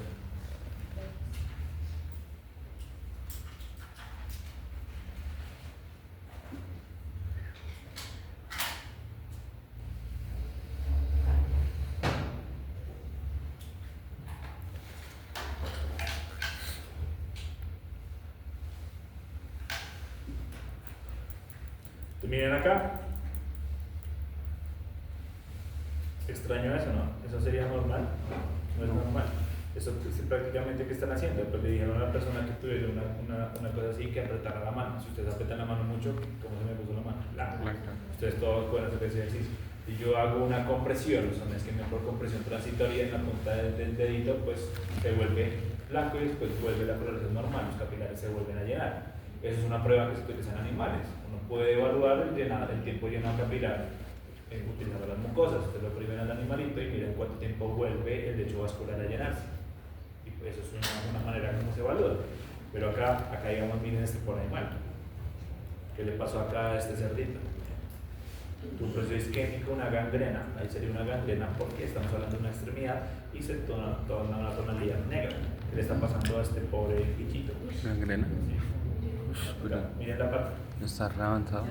Miren acá. Extraño eso, ¿no? Eso sería normal. No es normal. Eso es prácticamente ¿qué están haciendo? Pues le dijeron a la persona que tuviera una cosa así que apretara la mano. Si ustedes apretan la mano mucho, ¿cómo se me puso la mano? Blanca. Ustedes todos pueden hacer ese ejercicio. Si yo hago una compresión, o sea, es que mejor compresión transitoria en la punta del dedito, pues se vuelve blanco y después vuelve la coloración normal, los capilares se vuelven a llenar. Eso es una prueba que se utiliza en animales. Uno puede evaluar el tiempo llenado capilar utilizando las mucosas. Usted lo oprimen al animalito y miren cuánto tiempo vuelve el lecho vascular a llenarse. Y pues eso es una manera como se evalúa. Pero acá digamos, miren este por animal. ¿Qué le pasó acá a este cerdito? Un proceso isquémico, una gangrena. Ahí sería una gangrena porque estamos hablando de una extremidad y se torna una tonalidad negra. ¿Qué le está pasando a este pobre bichito?
¿Gangrena?
Sí. Miren la pata.
¿No está re avanzado?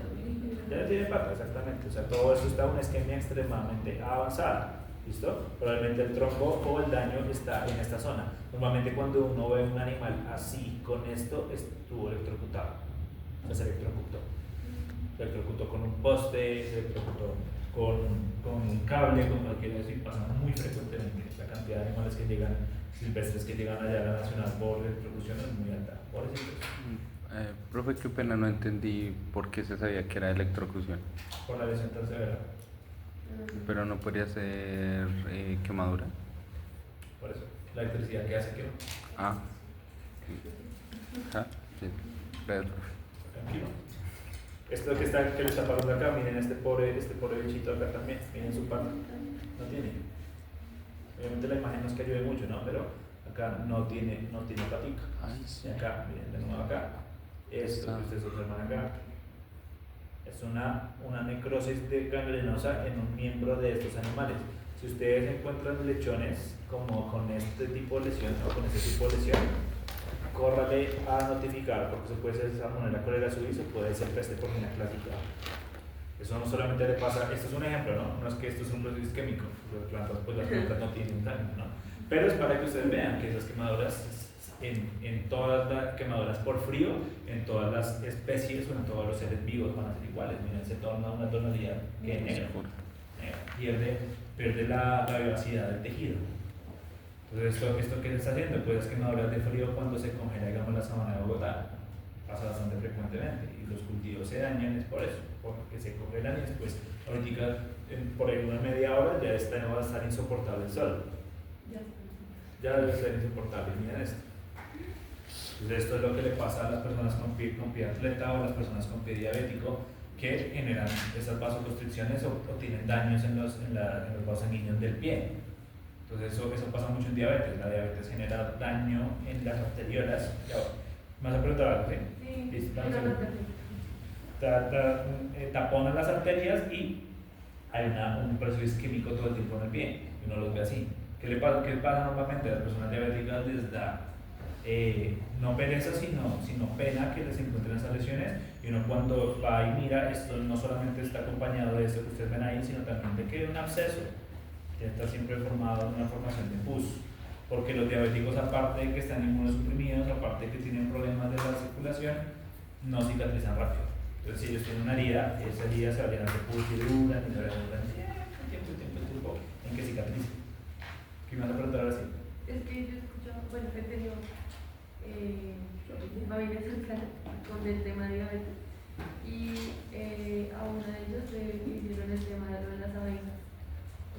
Ya tiene pata, exactamente. O sea, todo eso está en una isquemia extremadamente avanzada. ¿Listo? Probablemente el trombo o el daño está en esta zona. Normalmente cuando uno ve un animal así, con esto, estuvo electrocutado. O sea, se electrocutó. Se electrocutó con un poste, se electrocutó con un cable, con cualquier cosa, y pasa muy frecuentemente. La cantidad de animales que llegan, silvestres que llegan allá a la nacional por electrocución es muy alta. Pobrecitos.
Profe, qué pena, no entendí por qué se sabía que era electrocución.
Por la lesión tan severa.
Pero no podría ser quemadura.
Por eso, la electricidad que hace que no.
Ah, ok. Ah, sí. Gracias, profe.
Tranquilo. Esto que le está pasando acá, miren este pobre bichito acá también, miren su pata, no tiene. Obviamente la imagen no es que ayude mucho, ¿no? Pero acá no tiene patica.
Ay,
Y
sí.
acá, miren de nuevo acá, esto que ustedes observan acá, es una necrosis gangrenosa en un miembro de estos animales. Si ustedes encuentran lechones como con este tipo de lesión o con este tipo de lesión, córrale a notificar, porque se puede ser salmonella cólera suizo, puede ser peste porcina clásica. Eso no solamente le pasa, esto es un ejemplo, ¿no? No es que esto es un proceso isquémico, pues las plantas no tienen daño, ¿no? Pero es para que ustedes vean que esas quemaduras, en todas las quemaduras por frío, en todas las especies o en todos los seres vivos van a ser iguales. Miren, se torna una tonalidad que es negra. Pierde la vivacidad del tejido. Entonces, ¿esto qué se está haciendo? Pues las quemaduras de frío cuando se congela, digamos, la sabana de Bogotá, pasa bastante frecuentemente y los cultivos se dañan es por eso, porque se congelan y después, ahorita, por ahí una media hora ya no va a estar insoportable el sol. Ya debe ser insoportable, miren esto. Entonces, esto es lo que le pasa a las personas con pie atleta o las personas con pie diabético que generan esas vasoconstricciones o tienen daños en los vasos sanguíneos del pie. Entonces eso pasa mucho en diabetes. La diabetes genera daño en las arteriolas. ¿Me vas a preguntar algo?
Sí,
Listo,
sí,
taponan las arterias y hay un proceso isquémico todo el tiempo en el pie. Y uno los ve así. ¿Qué pasa normalmente a las personas diabéticas? Les da no pereza, sino pena que les encuentren esas lesiones. Y uno cuando va y mira, esto no solamente está acompañado de esto que ustedes ven ahí, sino también de que un absceso. Ya está siempre formado en una formación de pus, porque los diabéticos, aparte de que están inmunosuprimidos, aparte de que tienen problemas de la circulación, no cicatrizan rápido. Entonces, si ellos tienen una herida, esa herida se va a llenar de pus y duran y duran tiempo en que cicatrice. ¿Qué me vas a preguntar ahora sí?
Es que yo he escuchado, bueno, he tenido familia cercana con el tema de diabetes y a una de ellos le hicieron el tema de lo de las abejas.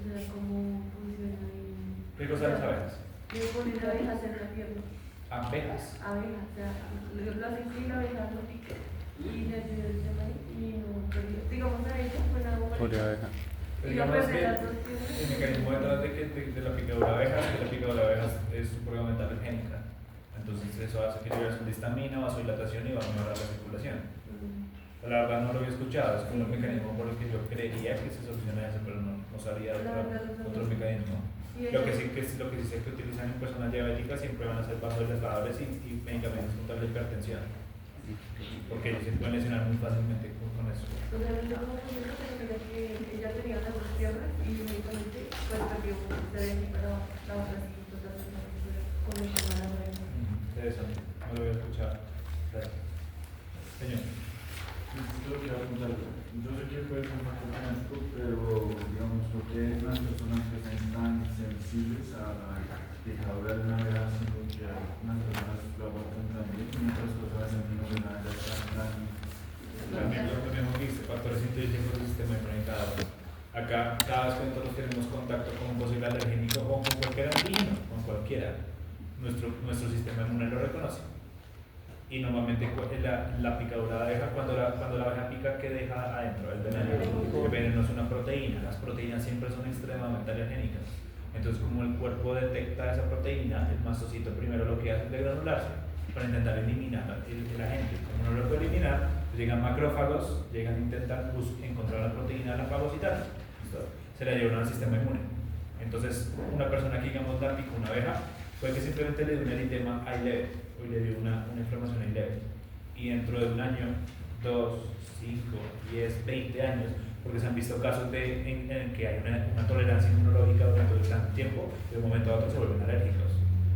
O sea, cómo funciona y...
¿Qué cosa de las abejas?
Le ponen abejas en la pierna.
Abejas.
Abejas, o sea, lo hacen que la abeja no pique. Y le hicieron el tema y no perdió. Digamos, a ella fue una bomba.
Pobre abeja.
Y lo
Digamos
perdió
que
las dos piernas.
el mecanismo detrás de la picadura de abejas, que la picadura de abejas es supremamente alergénica. Entonces eso hace que liberación de histamina, vasodilatación y va a mejorar la circulación. La verdad no lo había escuchado, es como el mecanismo por el que yo creería que se soluciona eso, pero no sabría otro mecanismo. Lo que sí sé que utilizan en personas diabéticas siempre van a ser vasodilatadores y medicamentos contra la hipertensión, porque ellos se pueden lesionar muy fácilmente con eso.
O sea, no estamos poniendo que ella tenía las dos piernas y únicamente pues perdió la otra sí, totalmente con el tema de la abeja.
Interesante, no lo había escuchado. Gracias. Señor.
Yo quiero preguntar, yo sé que puede ser un factor genético, pero digamos, ¿por qué las personas que están tan sensibles a la picadura de una abeja, sino que unas personas lo aguantan también y otras personas en menos de nada ya están tan...
También lo mismo que dice, factores intrínsecos del sistema inmune cada uno. Acá, cada vez que nosotros tenemos contacto con un posible alergénico o con cualquier antígeno, con cualquiera, nuestro sistema inmune lo reconoce. Y normalmente la picadura de abeja, cuando la abeja pica, ¿qué deja adentro? El veneno. El veneno es una proteína. Las proteínas siempre son extremadamente alergénicas. Entonces, como el cuerpo detecta esa proteína, el mastocito primero lo que hace es degranularse para intentar eliminar el agente. Como no lo puede eliminar, pues llegan macrófagos, llegan a intentar encontrar la proteína, la fagocitar. Se la llevan al sistema inmune. Entonces, una persona que, digamos, la pica una abeja, puede que simplemente le dé un eritema ahí leve, o le dio una inflamación ahí leve. Y dentro de un año, 2, 5, 10, 20 años, porque se han visto casos en que hay una tolerancia inmunológica durante tanto tiempo, de un momento a otro se vuelven alérgicos.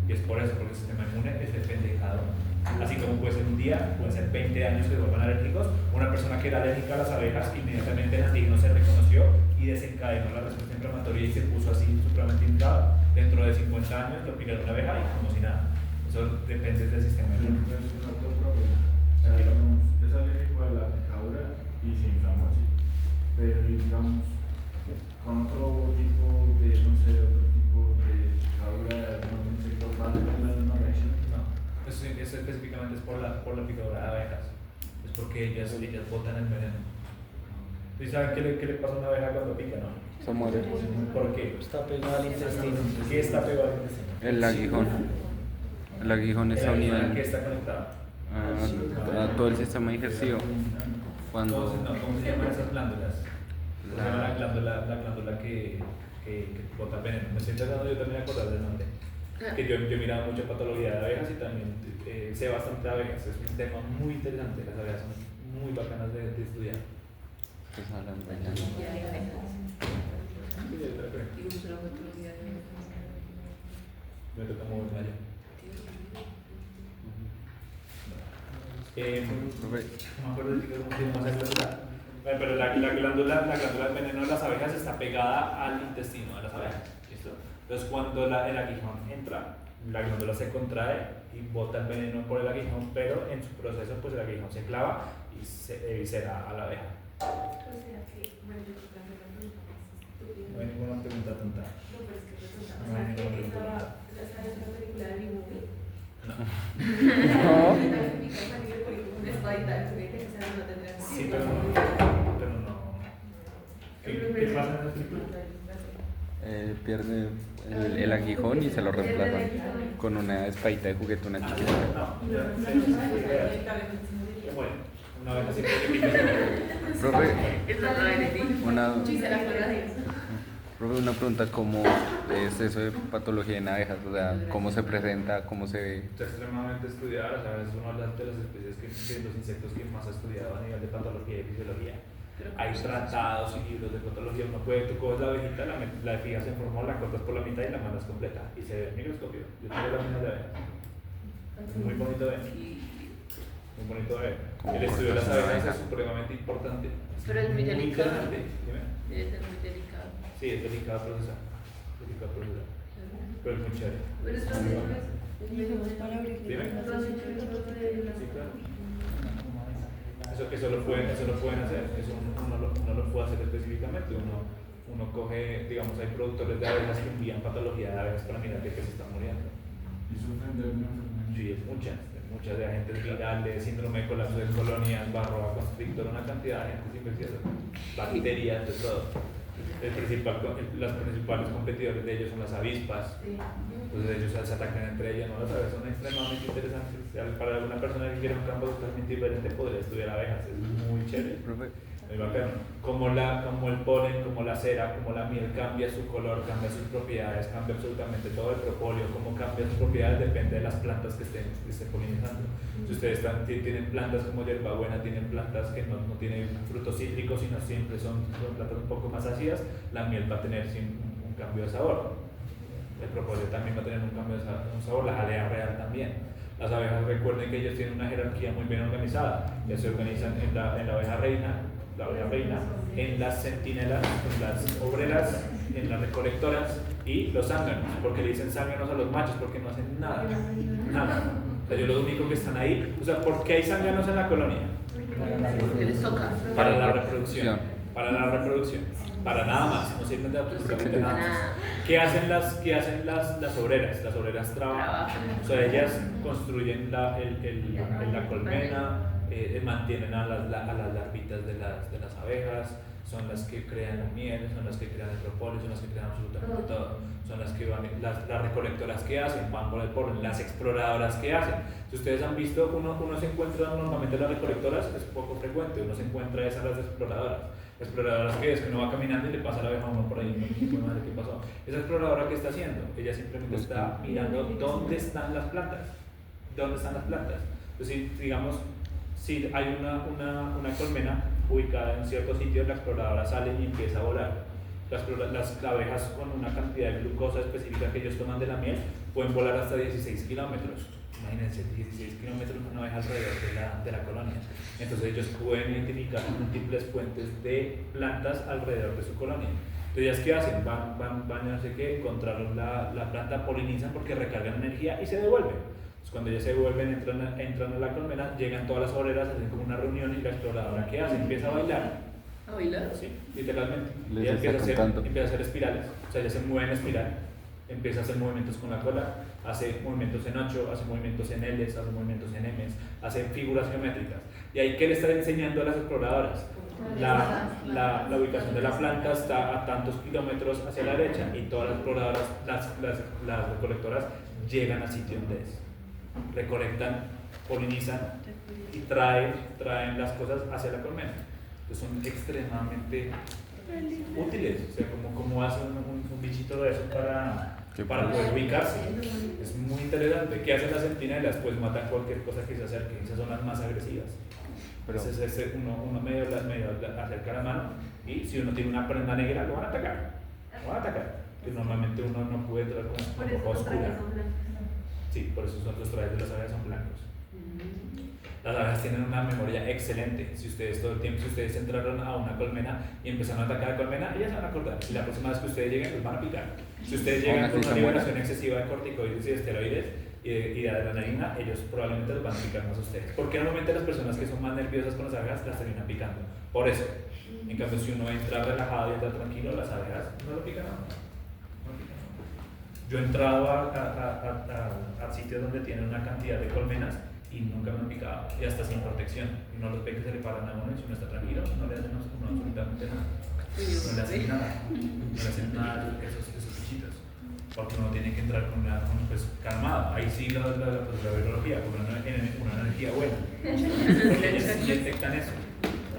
Y es por eso, porque el sistema inmune es depende de cada uno. Así como puede ser un día, pueden ser 20 años que se vuelvan alérgicos. Una persona que era alérgica a las abejas, inmediatamente el antígeno se reconoció y desencadenó la respuesta inflamatoria y se puso así supremamente inflado. Dentro de 50 años lo picaron una abeja y como si nada. Eso depende del sistema inmune.
Es otro problema. Es alérgico a la picadura y se inflama así. Pero digamos, con otro tipo de, no sé, otro tipo de picadura, no insectos, ¿va a tener la misma reacción?
No, eso específicamente es por la picadura de abejas. Es porque ellas botan el veneno. ¿Y saben qué le pasa a una abeja cuando pica, no?
Se muere.
¿Por qué?
Está pegado al intestino.
¿Qué está pegado al intestino?
El aguijón. El aguijón está unido
¿A qué está conectado?
a todo el sistema digestivo. Cuando
¿Cómo se llaman esas glándulas? Se llama la glándula que bota veneno. Me estoy tratando yo también de acordar del nombre. Que yo he mirado mucha patología de abejas y también sé bastante de abejas. Es un tema muy interesante. Las abejas son muy bacanas de estudiar.
pues hablan de
Y hay abejas.
Sí, yo creo que
Y uso la patología de
me toca moverme allá.
Profe,
No me acuerdo si cómo se llama esa glándula. Bueno, pero la glándula del veneno de las abejas está pegada al intestino de las abejas. ¿Listo? Entonces, cuando el aguijón entra, la glándula se contrae y bota el veneno por el aguijón, pero en su proceso, pues el aguijón se clava y se eviscera a la abeja.
O sea que, bueno, yo creo que hacer la pregunta más estúpida.
No hay ninguna pregunta tonta.
No, pero es que resulta.
No hay ninguna pregunta.
¿Sabes la película de B-Movie?
No.
Una espadita, que se no tendría
Sí, pero no. ¿Qué pasa en esa película?
pierde el aguijón y se lo reemplazan con una espadita de juguete, una chiquita.
No, ya sé. Bueno, una vez así que
Profe,
Es la de ti.
una,
Sí, se la acuerda de eso.
profe, una pregunta, ¿cómo es eso de patología en abejas? O sea, ¿cómo se presenta? ¿Cómo se ve?
está extremadamente estudiada, o sea, es una de las especies que los insectos que más ha estudiado a nivel de patología y fisiología. Hay tratados y libros de patología. Uno puede, tú coges la abejita, la fijas en forma, la cortas por la mitad y la mandas completa y se ve en microscopio. Yo tengo las minas de abejas. Es muy bonito de ver. Muy bonito de ver. El estudio de las abejas es supremamente importante.
Pero es muy delicado.
interesante. Dime.
Debe ser muy delicado.
Sí, es delicado procesar. Delicado procesar. Pero es muy chévere.
Pero esto
Muy
es
bacano. Dime. Sí, claro. Eso lo pueden hacer, eso uno lo puede hacer específicamente. Uno coge, digamos, hay productores de abejas que envían patología de abejas para mirar de qué se están muriendo.
Y sufren de una enfermedad.
Sí, es muchas de agentes virales, síndrome de colapso de colonias, barroa constrictor, una cantidad de agentes infecciosos, bacterias, de todo. Los principales competidores de ellos son las avispas. Entonces ellos se atacan entre ellas, ¿no? Las abejas son extremadamente interesantes. Para alguna persona que quiera un campo totalmente diferente podría estudiar abejas, es muy chévere,
Profe,
muy bacano. Como el polen, como la cera, como la miel cambia su color, cambia sus propiedades, cambia absolutamente todo. El propóleo, cómo cambia sus propiedades depende de las plantas que estén polinizando. Si ustedes tienen plantas como hierbabuena, tienen plantas que no tienen frutos cítricos, sino siempre son plantas un poco más ácidas, la miel va a tener un cambio de sabor. El propóleo también va a tener un cambio de sabor, la jalea real también. Las abejas, recuerden que ellos tienen una jerarquía muy bien organizada. Ya se organizan en la abeja reina, en las centinelas, en las obreras, en las recolectoras y los zánganos. Porque le dicen zánganos a los machos porque no hacen nada. O sea, ellos lo único que están ahí. O sea, ¿por qué hay zánganos en la colonia?
Porque les toca.
Para la reproducción. Para la reproducción. Para nada más. No sirven de absolutamente nada más. ¿Qué hacen las obreras? Las obreras trabajan. O sea, ellas construyen la colmena, mantienen a las larvitas de las abejas, son las que crean la miel, son las que crean el propóleo, son las que crean absolutamente todo. Son las que van, las recolectoras que hacen, van por el polen, las exploradoras que hacen. Si ustedes han visto, uno se encuentra normalmente las recolectoras, es poco frecuente, uno se encuentra esas las exploradoras. Exploradoras que es que uno va caminando y le pasa la abeja a uno por ahí, no madre, ¿qué pasó? Esa exploradora, ¿qué está haciendo? Ella simplemente está mirando dónde están las plantas. ¿Dónde están las plantas? Entonces, digamos, si hay una colmena ubicada en cierto sitio, la exploradora sale y empieza a volar. Las abejas con una cantidad de glucosa específica que ellos toman de la miel pueden volar hasta 16 kilómetros. Imagínense, 16 kilómetros una abeja alrededor de la colonia. Entonces ellos pueden identificar múltiples fuentes de plantas alrededor de su colonia. Entonces ellas, ¿qué hacen? Van no sé qué, encontraron la planta, polinizan porque recargan energía y se devuelven. Entonces cuando ellas se devuelven, entran a la colmena, llegan todas las obreras, hacen como una reunión y la exploradora, ¿qué hace? Empieza a bailar.
¿A bailar?
Sí, literalmente.
Les
Ella
está
empieza a hacer espirales, o sea, ella se mueve en espiral, empieza a hacer movimientos con la cola, hace movimientos en 8, hace movimientos en L's, hace movimientos en M's, hace figuras geométricas. Y ahí, ¿qué le está enseñando a las exploradoras? La ubicación de la planta está a tantos kilómetros hacia la derecha y todas las exploradoras, las recolectoras llegan al sitio donde es. Recolectan, polinizan y traen las cosas hacia la colmena. Entonces son extremadamente útiles. O sea, como hace un bichito de eso para poder ubicarse. Es muy interesante. ¿Qué hacen las centinelas? Pues matan cualquier cosa que se acerque. Esas son las más agresivas.
Pero,
Entonces uno medio acerca la mano y si uno tiene una prenda negra lo van a atacar. Que normalmente uno no puede entrar con
Por eso
ropa
los
oscura.
trajes son blancos.
Sí, por eso los trajes de las abejas son blancos. Las abejas tienen una memoria excelente. Si ustedes todo el tiempo, si ustedes entraron a una colmena y empezaron a atacar la colmena, ellas se van a acordar. Y la próxima vez que ustedes lleguen, los van a picar. Si ustedes llegan con una liberación excesiva de corticoides y de esteroides y de adrenalina, ellos probablemente los van a picar más a ustedes. Porque normalmente las personas que son más nerviosas con las abejas las terminan picando. Por eso. En cambio, si uno entra relajado y entra tranquilo, las abejas no lo pican a uno. Yo he entrado a sitios donde tienen una cantidad de colmenas y nunca me han picado, y hasta sin protección. Y no los ve que se le paran a uno y si uno está tranquilo, no le hacen absolutamente nada. No le hacen nada. No le hacen nada a esos bichitos. Porque uno tiene que entrar pues, calmado. Ahí sí la virología, porque una energía buena. Porque ellos sí detectan eso.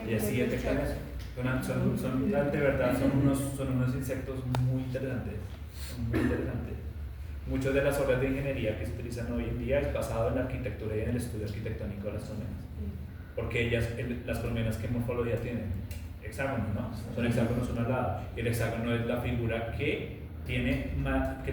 Ellos sí detectan eso. De verdad, son unos insectos muy interesantes. Muy interesantes. Muchas de las obras de ingeniería que se utilizan hoy en día es basado en la arquitectura y en el estudio arquitectónico de las colmenas. Porque las colmenas, ¿qué morfología tienen? Hexágonos, ¿no? Son hexágonos uno al lado. Y el hexágono es la figura que tiene una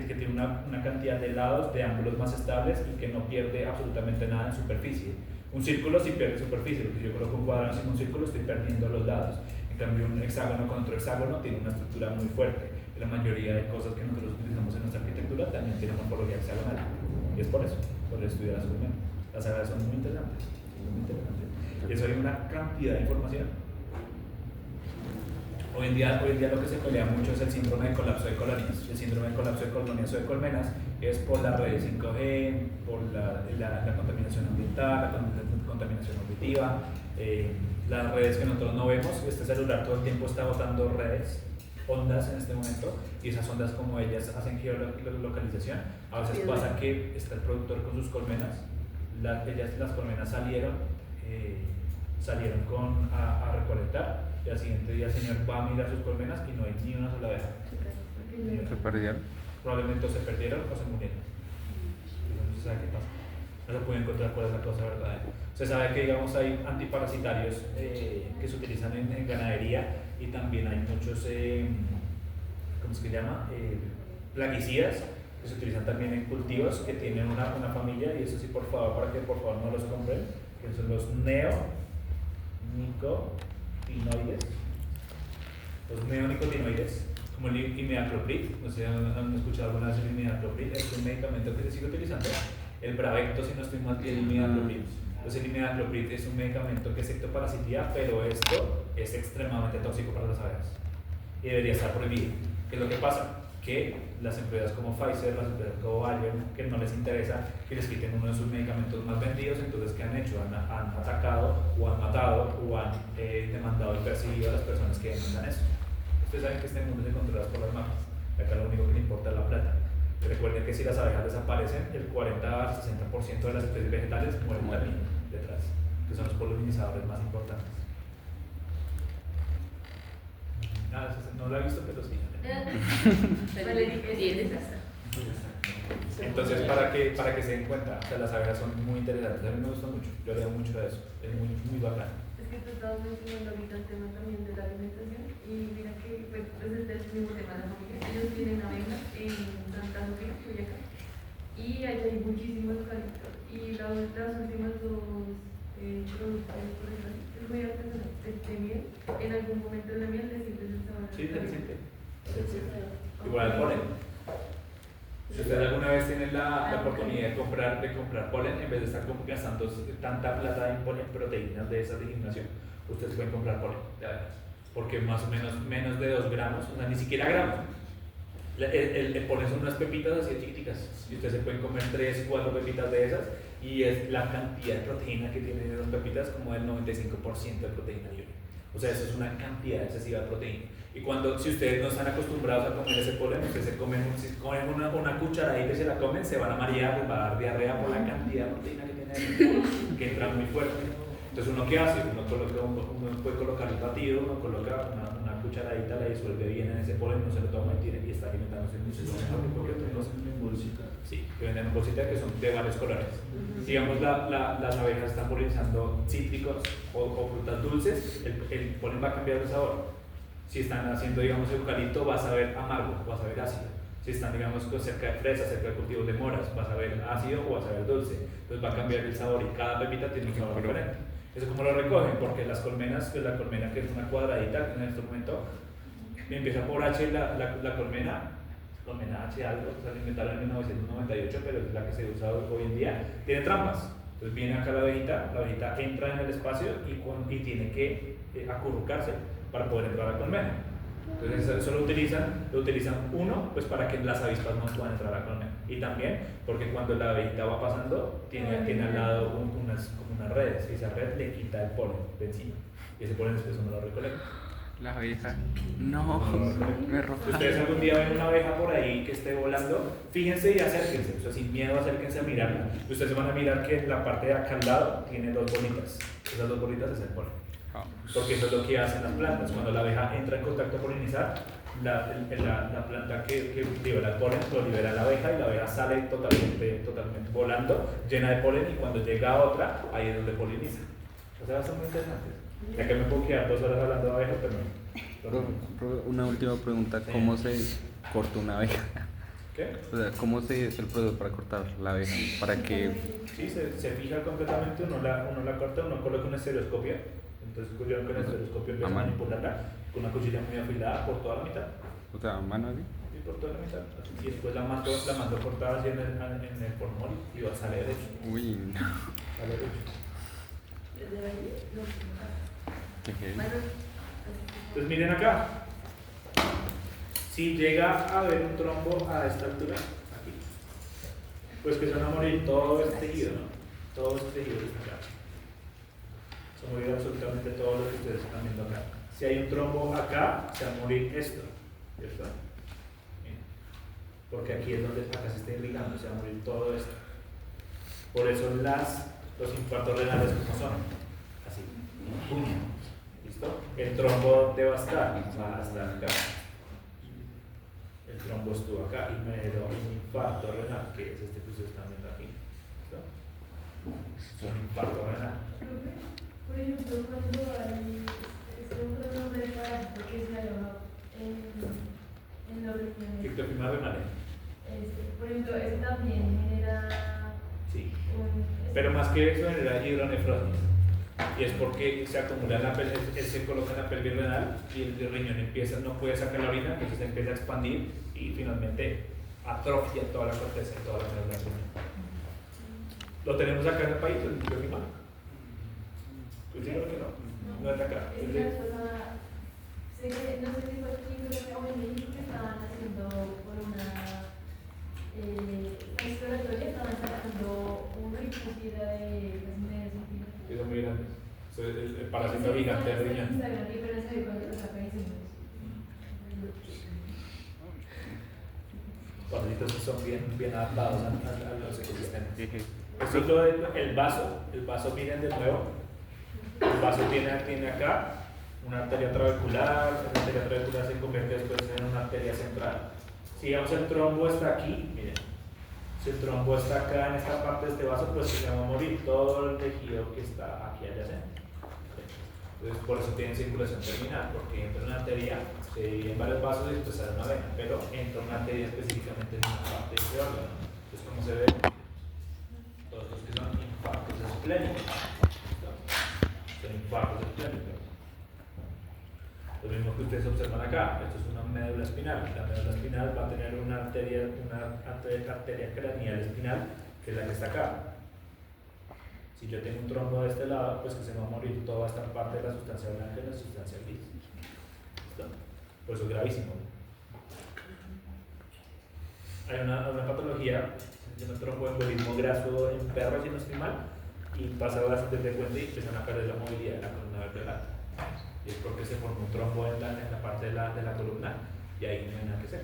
cantidad de lados, de ángulos más estables y que no pierde absolutamente nada en superficie. Un círculo sí pierde superficie, porque yo coloco un cuadrado en un círculo, estoy perdiendo los lados. En cambio, un hexágono con otro hexágono tiene una estructura muy fuerte. La mayoría de cosas que nosotros utilizamos en nuestra arquitectura también tienen morfología hexagonal. Y es por eso, por el estudio de las colmenas. Las abejas son muy interesantes. Y eso hay una cantidad de información. Hoy en día lo que se pelea mucho es el síndrome de colapso de colonias. El síndrome de colapso de colonias o de colmenas es por las redes 5G, por la contaminación ambiental, la contaminación auditiva, las redes que nosotros no vemos. Este celular todo el tiempo está botando ondas en este momento, y esas ondas, como ellas hacen geolocalización, a veces pasa que está el productor con sus colmenas, las colmenas salieron a recolectar, y al siguiente día el señor va a mirar sus colmenas y no hay ni una sola abeja.
¿se perdieron?
Probablemente se perdieron o se murieron. No se sabe qué pasa. No se puede encontrar cuál es la cosa verdadera. Se sabe que, digamos, hay antiparasitarios que se utilizan en ganadería, y también hay muchos, ¿cómo se llama? Plaguicidas que se utilizan también en cultivos que tienen una familia, y eso sí, por favor, para que por favor no los compren, que son los neonicotinoides. Los neonicotinoides, como el imidacloprid, no sé si han escuchado alguna vez el imidacloprid, es un medicamento que se sigue utilizando. El Bravecto, si no estoy mal, tiene el imidacloprid. Entonces el imidacloprid es un medicamento que es ectoparasitida, pero esto es extremadamente tóxico para las abejas y debería estar prohibido. ¿Qué es lo que pasa? Que las empresas como Pfizer, las empresas como Bayer, que no les interesa que les quiten uno de sus medicamentos más vendidos, entonces ¿qué han hecho? Han atacado o han matado o han demandado y perseguido a las personas que vendan eso. Ustedes saben que este mundo se controla por las mafias. Acá lo único que le importa es la plata. Recuerden que si las abejas desaparecen, el 40 al 60% de las especies vegetales mueren también detrás, que son los polinizadores más importantes. Nada, no lo he visto, pero sí. Entonces, para que se den cuenta, o sea, las abejas son muy interesantes. A mí me gusta mucho, yo leo mucho de eso, es muy bacán.
Es que tú estabas mencionando ahorita el tema también de la alimentación y mira que pues este es el mismo tema de la familia. Ellos tienen abejas en Santa Sofía, Boyacá, y allá hay muchísimos eucaliptos y las últimas dos productos, por ejemplo, es muy artesanal, este miel, en algún momento de la miel le sientes el sabor.
Sí, se siente. Igual el polen. Si ustedes alguna vez tienen la oportunidad de comprar polen, en vez de estar gastando tanta plata en proteínas de esas de gimnasio, ustedes pueden comprar polen, de verdad. Porque más o menos de 2 gramos, o sea, ni siquiera gramos. El polen son unas pepitas así chiquiticas, y ustedes se pueden comer 3, 4 pepitas de esas, y es la cantidad de proteína que tienen esas pepitas como el 95% de proteína libre. O sea, eso es una cantidad excesiva de proteína. Y si ustedes no están acostumbrados a comer ese polen, ustedes si comen una cucharadita y se la comen, se van a marear, les va a dar diarrea por la cantidad de proteína que tiene dentro, que entra muy fuerte. Entonces, ¿uno qué hace? Uno puede colocar el batido, uno coloca una cucharadita, la disuelve bien en ese polen, no se lo toma y está alimentándose muchísimo mejor que porque otros no.
en bolsita.
Sí, que venden en bolsitas que son de varios colores. Digamos, las abejas están polinizando cítricos o frutas dulces, el polen va a cambiar de sabor. Si están haciendo, digamos, eucalipto, vas a ver amargo, vas a ver ácido. Si están, digamos, cerca de fresas, cerca de cultivos de moras, vas a ver ácido o vas a ver dulce. Entonces va a cambiar el sabor y cada pepita tiene un sabor diferente. Eso como lo recogen, porque las colmenas, pues la colmena que es una cuadradita, en este momento empieza por H la colmena H algo, o sea, la inventaron en 1998, pero es la que se usa hoy en día, tiene trampas. Entonces viene acá la abejita entra en el espacio y tiene que acurrucarse para poder entrar a la colmena. Entonces eso lo utilizan uno, pues para que las avispas no puedan entrar a la colmena, y también porque cuando la abejita va pasando tiene al lado como unas redes, y esa red le quita el polen de encima y ese polen después uno lo recolecta.
La abeja. No, me roba.
Si ustedes algún día ven una abeja por ahí que esté volando, fíjense y acérquense, o sea, sin miedo acérquense a mirarla. Y ustedes van a mirar que en la parte de acá al lado tiene 2 bolitas. Esas 2 bolitas es el polen. Porque eso es lo que hacen las plantas. Cuando la abeja entra en contacto a polinizar, la planta que libera el polen lo libera la abeja y la abeja sale totalmente volando, llena de polen, y cuando llega a otra, ahí es donde poliniza. O sea, son muy interesantes. Ya que me puedo quedar 2 horas hablando de abejas, pero
Una última pregunta, ¿cómo se corta una abeja?
¿Qué?
O sea, ¿cómo se es el proceso para cortar la abeja? Para que...
Sí, se fija completamente, uno la corta, uno coloca una estereoscopia. Entonces cogieron con el estereoscopio, empiezan a manipularla con una cuchilla muy afilada por toda la mitad.
O sea, mano así.
Y por toda la mitad. Y después la mandó cortada así en el formol y sale derecho.
Uy, no.
Sale derecho.
Qué heavy.
Entonces miren acá. Si llega a haber un trombo a esta altura, aquí, pues que se van a morir todo este tejido, ¿no? Todo este tejido está acá. Se va a morir absolutamente todo lo que ustedes están viendo acá. Si hay un trombo acá, se va a morir esto, ¿cierto? Porque aquí es donde acá se está irrigando, se va a morir todo esto. Por eso los infartos renales, como son, así, puño, ¿listo? El trombo va a estar acá. El trombo estuvo acá y me dio un infarto renal, que es este que ustedes están viendo aquí. ¿Listo? Es un infarto renal.
Por ejemplo, cuando hay otro nombre para que se aloja en los riñones.
Ictofima renal.
Por ejemplo, eso también genera.
Sí. Pero más que eso genera hidronefrosis. Y es porque se acumula en la pelvis, él se coloca en la pelvis renal y el riñón no puede sacar la orina, entonces se empieza a expandir y finalmente atrofia toda la corteza y toda la médula del riñón. Lo tenemos acá en el país, el ictofima. Pues sí, creo que no es de acá.
Es la zona, sé que, no sé si fue aquí, creo que en México estaban haciendo por una exploratoria, estaban sacando una era de las medidas científicas.
Sí, son muy grandes. El parásito gigante del riñón. Parásitos que son bien adaptados a los ecosistemas. Esto es lo del vaso. El vaso, miren de nuevo. El vaso tiene acá una arteria trabecular. La arteria trabecular se convierte después en una arteria central. Si digamos el trombo está aquí, miren. Si el trombo está acá en esta parte de este vaso, pues se va a morir todo el tejido que está aquí adyacente. Entonces, por eso tienen circulación terminal, porque entra una arteria, se divide en varios vasos y después sale una vena, pero entra una arteria específicamente en una parte de ese órgano. Entonces, ¿cómo se ve? Todos los que son infartos esplénicos. Son infartos esplénicos. Lo mismo que ustedes observan acá, esto es una médula espinal. La médula espinal va a tener una arteria craneal espinal, que es la que está acá. Si yo tengo un trombo de este lado, pues que se va a morir toda esta parte de la sustancia blanca y la sustancia gris. ¿Listo? Por eso es gravísimo. Hay una patología, se llama tromboembolismo graso en perros, si no estoy mal, y pasa bastante frecuente y empiezan a perder la movilidad de la columna vertebral. Y es porque se forma un trombo en la parte de la columna y ahí no hay nada que hacer.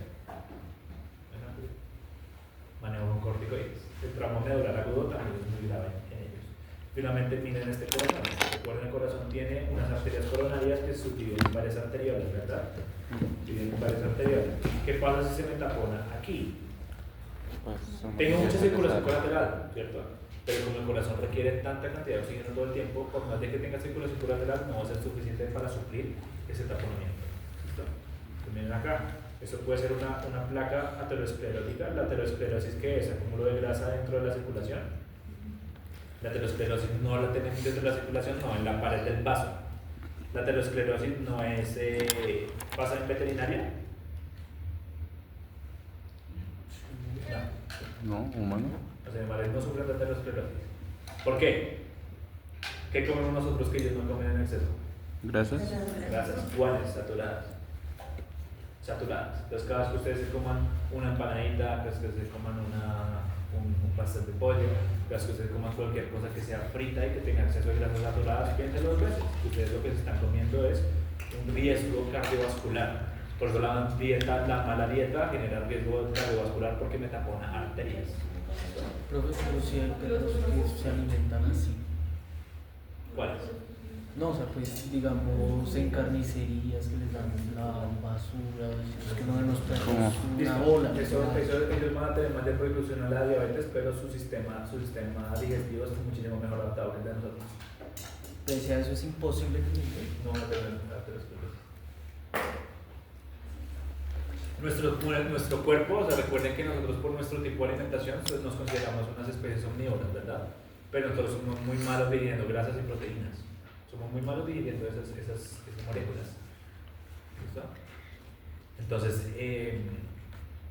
Manejo con corticoides. El tramo medular agudo también es muy grave en ellos. Finalmente, miren este corazón. Recuerden, el corazón tiene unas arterias coronarias que se subdividen en varias arteriolas, ¿verdad? Dividen en varias arteriolas. ¿Qué pasa si se me tapona aquí? Tengo mucha circulación colateral, ¿cierto? Pero como el corazón requiere tanta cantidad de oxígeno todo el tiempo, por más de que tenga circulación colateral, no va a ser suficiente para suplir ese taponamiento. ¿Listo? Entonces, miren acá. Eso puede ser una placa aterosclerótica. La aterosclerosis, ¿qué es? Acúmulo de grasa dentro de la circulación. La aterosclerosis no la tenemos dentro de la circulación, no, en la pared del vaso. La aterosclerosis no es, ¿pasa en veterinaria?
No, humano.
Los animales no sufren de aterosclerosis. ¿Por qué? ¿Qué comemos nosotros que ellos no comen en exceso?
Grasas.
Grasas, ¿cuáles? Saturadas. Entonces, cada vez que ustedes se coman una empanadita, cada vez que se coman un pastel de pollo, cada vez que ustedes coman cualquier cosa que sea frita y que tenga exceso de grasas saturadas, piensen dos veces. Ustedes lo que se están comiendo es un riesgo cardiovascular. Por eso la mala dieta genera riesgo cardiovascular porque me tapona arterias.
Profe, pero si hay perros que se alimentan así.
¿Cuáles?
No, o sea, pues digamos en carnicerías que les dan la basura, es que no ven los perros
¿Cómo?
una bola.
Ellos van a tener más de producción a la diabetes, pero su sistema digestivo es muchísimo mejor adaptado que el de nosotros.
Pese a eso es imposible que les
No van a tener aterosclerosis. Nuestro cuerpo, o sea, recuerden que nosotros por nuestro tipo de alimentación pues, nos consideramos unas especies omnívoras, ¿verdad? Pero nosotros somos muy malos digiriendo grasas y proteínas. Somos muy malos digiriendo esas moléculas. ¿Listo? Entonces,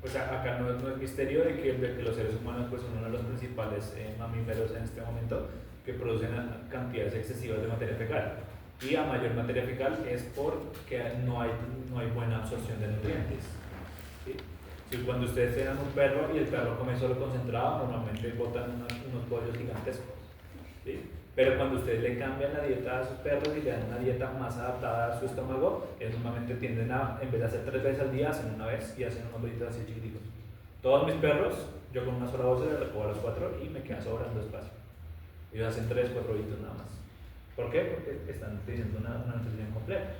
pues acá no es misterio de que los seres humanos pues, son uno de los principales mamíferos en este momento que producen cantidades excesivas de materia fecal. Y a mayor materia fecal es porque no hay buena absorción de nutrientes. ¿Sí? Si cuando ustedes tengan un perro y el perro come solo concentrado, normalmente botan unos bollos gigantescos. ¿Sí? Pero cuando ustedes le cambian la dieta a sus perros y le dan una dieta más adaptada a su estómago, ellos normalmente tienden a, en vez de hacer 3 veces al día, hacen una vez y hacen unos bollitos así chiquiticos. Todos mis perros, yo con una sola bolsa les recojo a los 4 y me queda sobrando espacio. Ellos hacen 3, 4 bollitos nada más. ¿Por qué? Porque están teniendo una nutrición completa.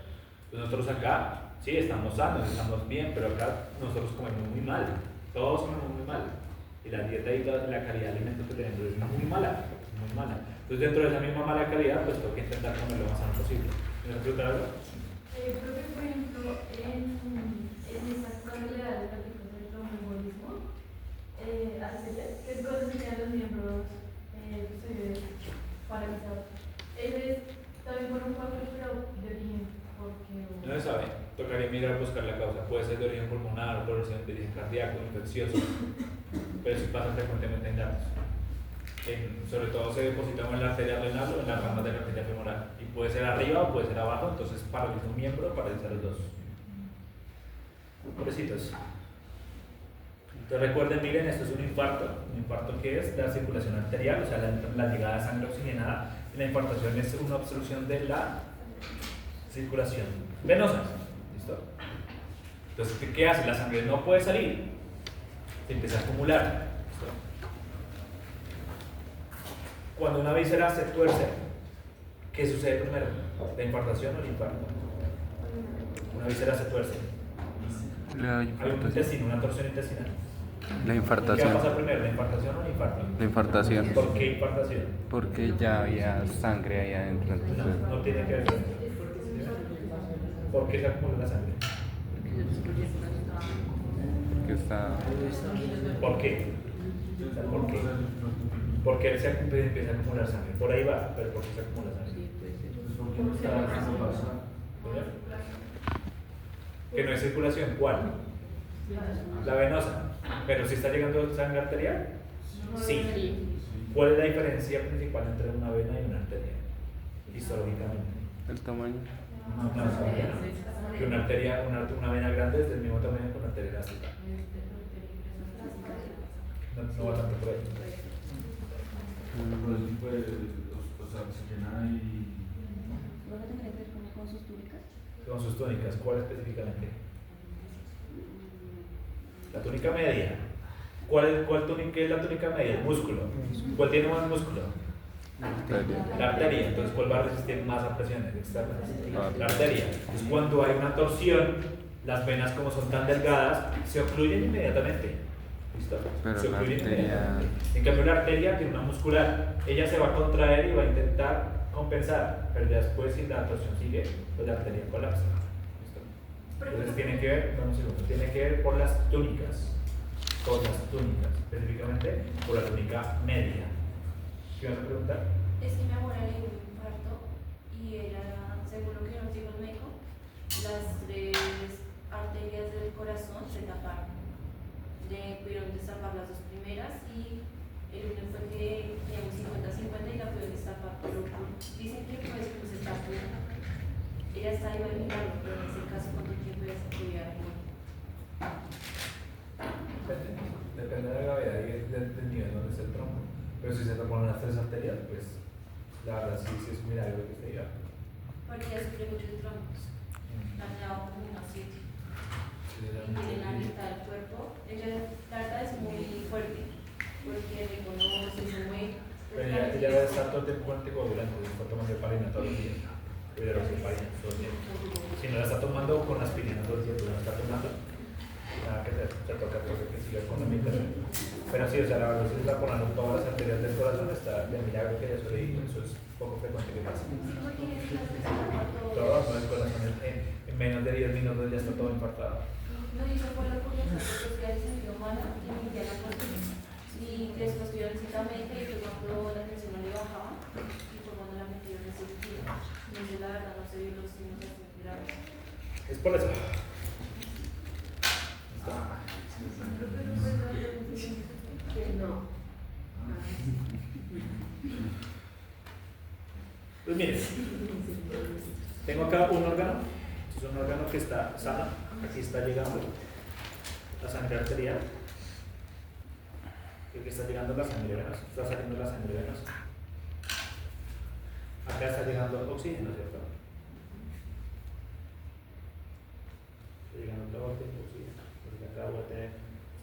Entonces nosotros acá, sí, estamos sanos, estamos bien, pero acá nosotros comemos muy mal. Todos comemos muy mal. Y la dieta y la calidad de alimentos que tenemos es muy mala, muy mala. Entonces dentro de esa misma mala calidad, pues tengo que intentar comer lo más sano posible. ¿Me preguntar algo?
Creo que, por ejemplo, en esas cosas le da el prácticos del tromboembolismo, arterias, que es cuando se quedan los miembros paralizados. Ellos también fueron 4, pero de origen, porque...
No se sabe. Tocaría mirar, buscar la causa. Puede ser de origen pulmonar, puede ser de origen cardíaco, infeccioso. Pero sí pasa frecuentemente en gatos. Sobre todo se deposita en la arteria renal o en las ramas de la arteria femoral. Y puede ser arriba o puede ser abajo, entonces paraliza un miembro, paraliza los dos. Pobrecitos. Entonces recuerden, miren, esto es un infarto. ¿Un infarto qué es? La circulación arterial, o sea, la llegada de sangre oxigenada. La infartación es una obstrucción de la circulación venosa. ¿Listo? Entonces, ¿qué hace? La sangre no puede salir. Se empieza a acumular. ¿Listo? Cuando una víscera se tuerce, ¿qué sucede primero? ¿La infartación o el infarto? Una víscera se tuerce. Hay un intestino, una torsión intestinal.
La
¿Qué va a pasar
infartación.
primero? ¿La infartación o el infarto?
La infartación.
¿Por qué infartación?
Porque ya había sangre ahí adentro.
No,
Entonces,
no tiene que ver con eso. ¿Por qué se acumula la sangre?
Que está.
¿Por qué? O sea, ¿por qué? ¿Por qué empieza a acumular sangre? Por ahí va, pero ¿por qué se acumula sangre?
porque no está dejando pasar.
Que no hay circulación, ¿cuál? La venosa. Pero si está llegando sangre arterial, sí. ¿Cuál es la diferencia principal entre una vena y una arteria? Histológicamente.
El tamaño.
Que una arteria, una vena grande es del mismo tamaño que una arteria elástica. No va tanto por ahí.
Por el tipo de, o sea, oxigenada y...
¿No tendría que ver con sus túnicas?
Con sus túnicas, ¿cuál específicamente? La túnica media. ¿Cuál túnica es la túnica media? El músculo. ¿Cuál tiene más músculo? La arteria. Entonces, ¿cuál va a resistir más a presiones externas? La arteria. Entonces, cuando hay una torsión, las venas, como son tan delgadas, se ocluyen inmediatamente. ¿Listo?
Pero
Se
la
ocluyen
arteria-
inmediatamente. En cambio, la arteria tiene una muscular. Ella se va a contraer y va a intentar compensar, pero ya después, si la torsión sigue, pues la arteria colapsa. ¿Listo? Entonces, tiene que ver, vamos a ver, tiene que ver por las túnicas. Todas las túnicas, específicamente por la túnica media. ¿Qué vas a preguntar?
Es que mi abuela le dio un infarto y era, según lo que nos dijo el médico, las tres arterias del corazón se taparon. Le pudieron destapar las dos primeras y el lunes fue que teníamos 50-50 y la pudieron destapar, pero dicen que pues está bien. Ella está igual en milagro, pero en ese caso, ¿cuánto tiempo ya se podía morir?
Depende de la gravedad y del nivel donde está el trombo. Pero si se tapan las tres arterias, pues la verdad sí es un milagro que esté viva.
Porque ella sufre muchos trombos. La han dado como una 7.
Sí,
Y tiene la mitad del cuerpo. Ella, la verdad, es muy fuerte. Porque reconoce, se mueve.
Pero ella debe estar todo el tiempo con anticoagulante, está tomando heparina todos los días. Pero heparina todo el tiempo. Si no la está tomando con aspirina todo el tiempo, no la está tomando, nada que te toca que siga con la medicación. Pero sí, o sea, la verdad es que está poniendo todas las arterias del corazón, está de milagro que ella sobrevive, eso es poco frecuente que pasa. Todo el corazón en menos de 10 minutos ya está todo infartado.
No, y eso fue lo curioso, porque ya se sintió mal y ya la corté. Y después tuvieron cita médica y fue cuando la tensión no le bajaba y fue cuando la metieron en cirugía. Entonces, la verdad, no se vio los signos así graves.
Es por eso. Pues miren, tengo acá un órgano, es un órgano que está sano, aquí está llegando la sangre arterial, y aquí está llegando la sangre venosa, está saliendo la sangre venosa. Acá está llegando el oxígeno, ¿cierto? Está llegando todo el oxígeno, porque acá voy a tener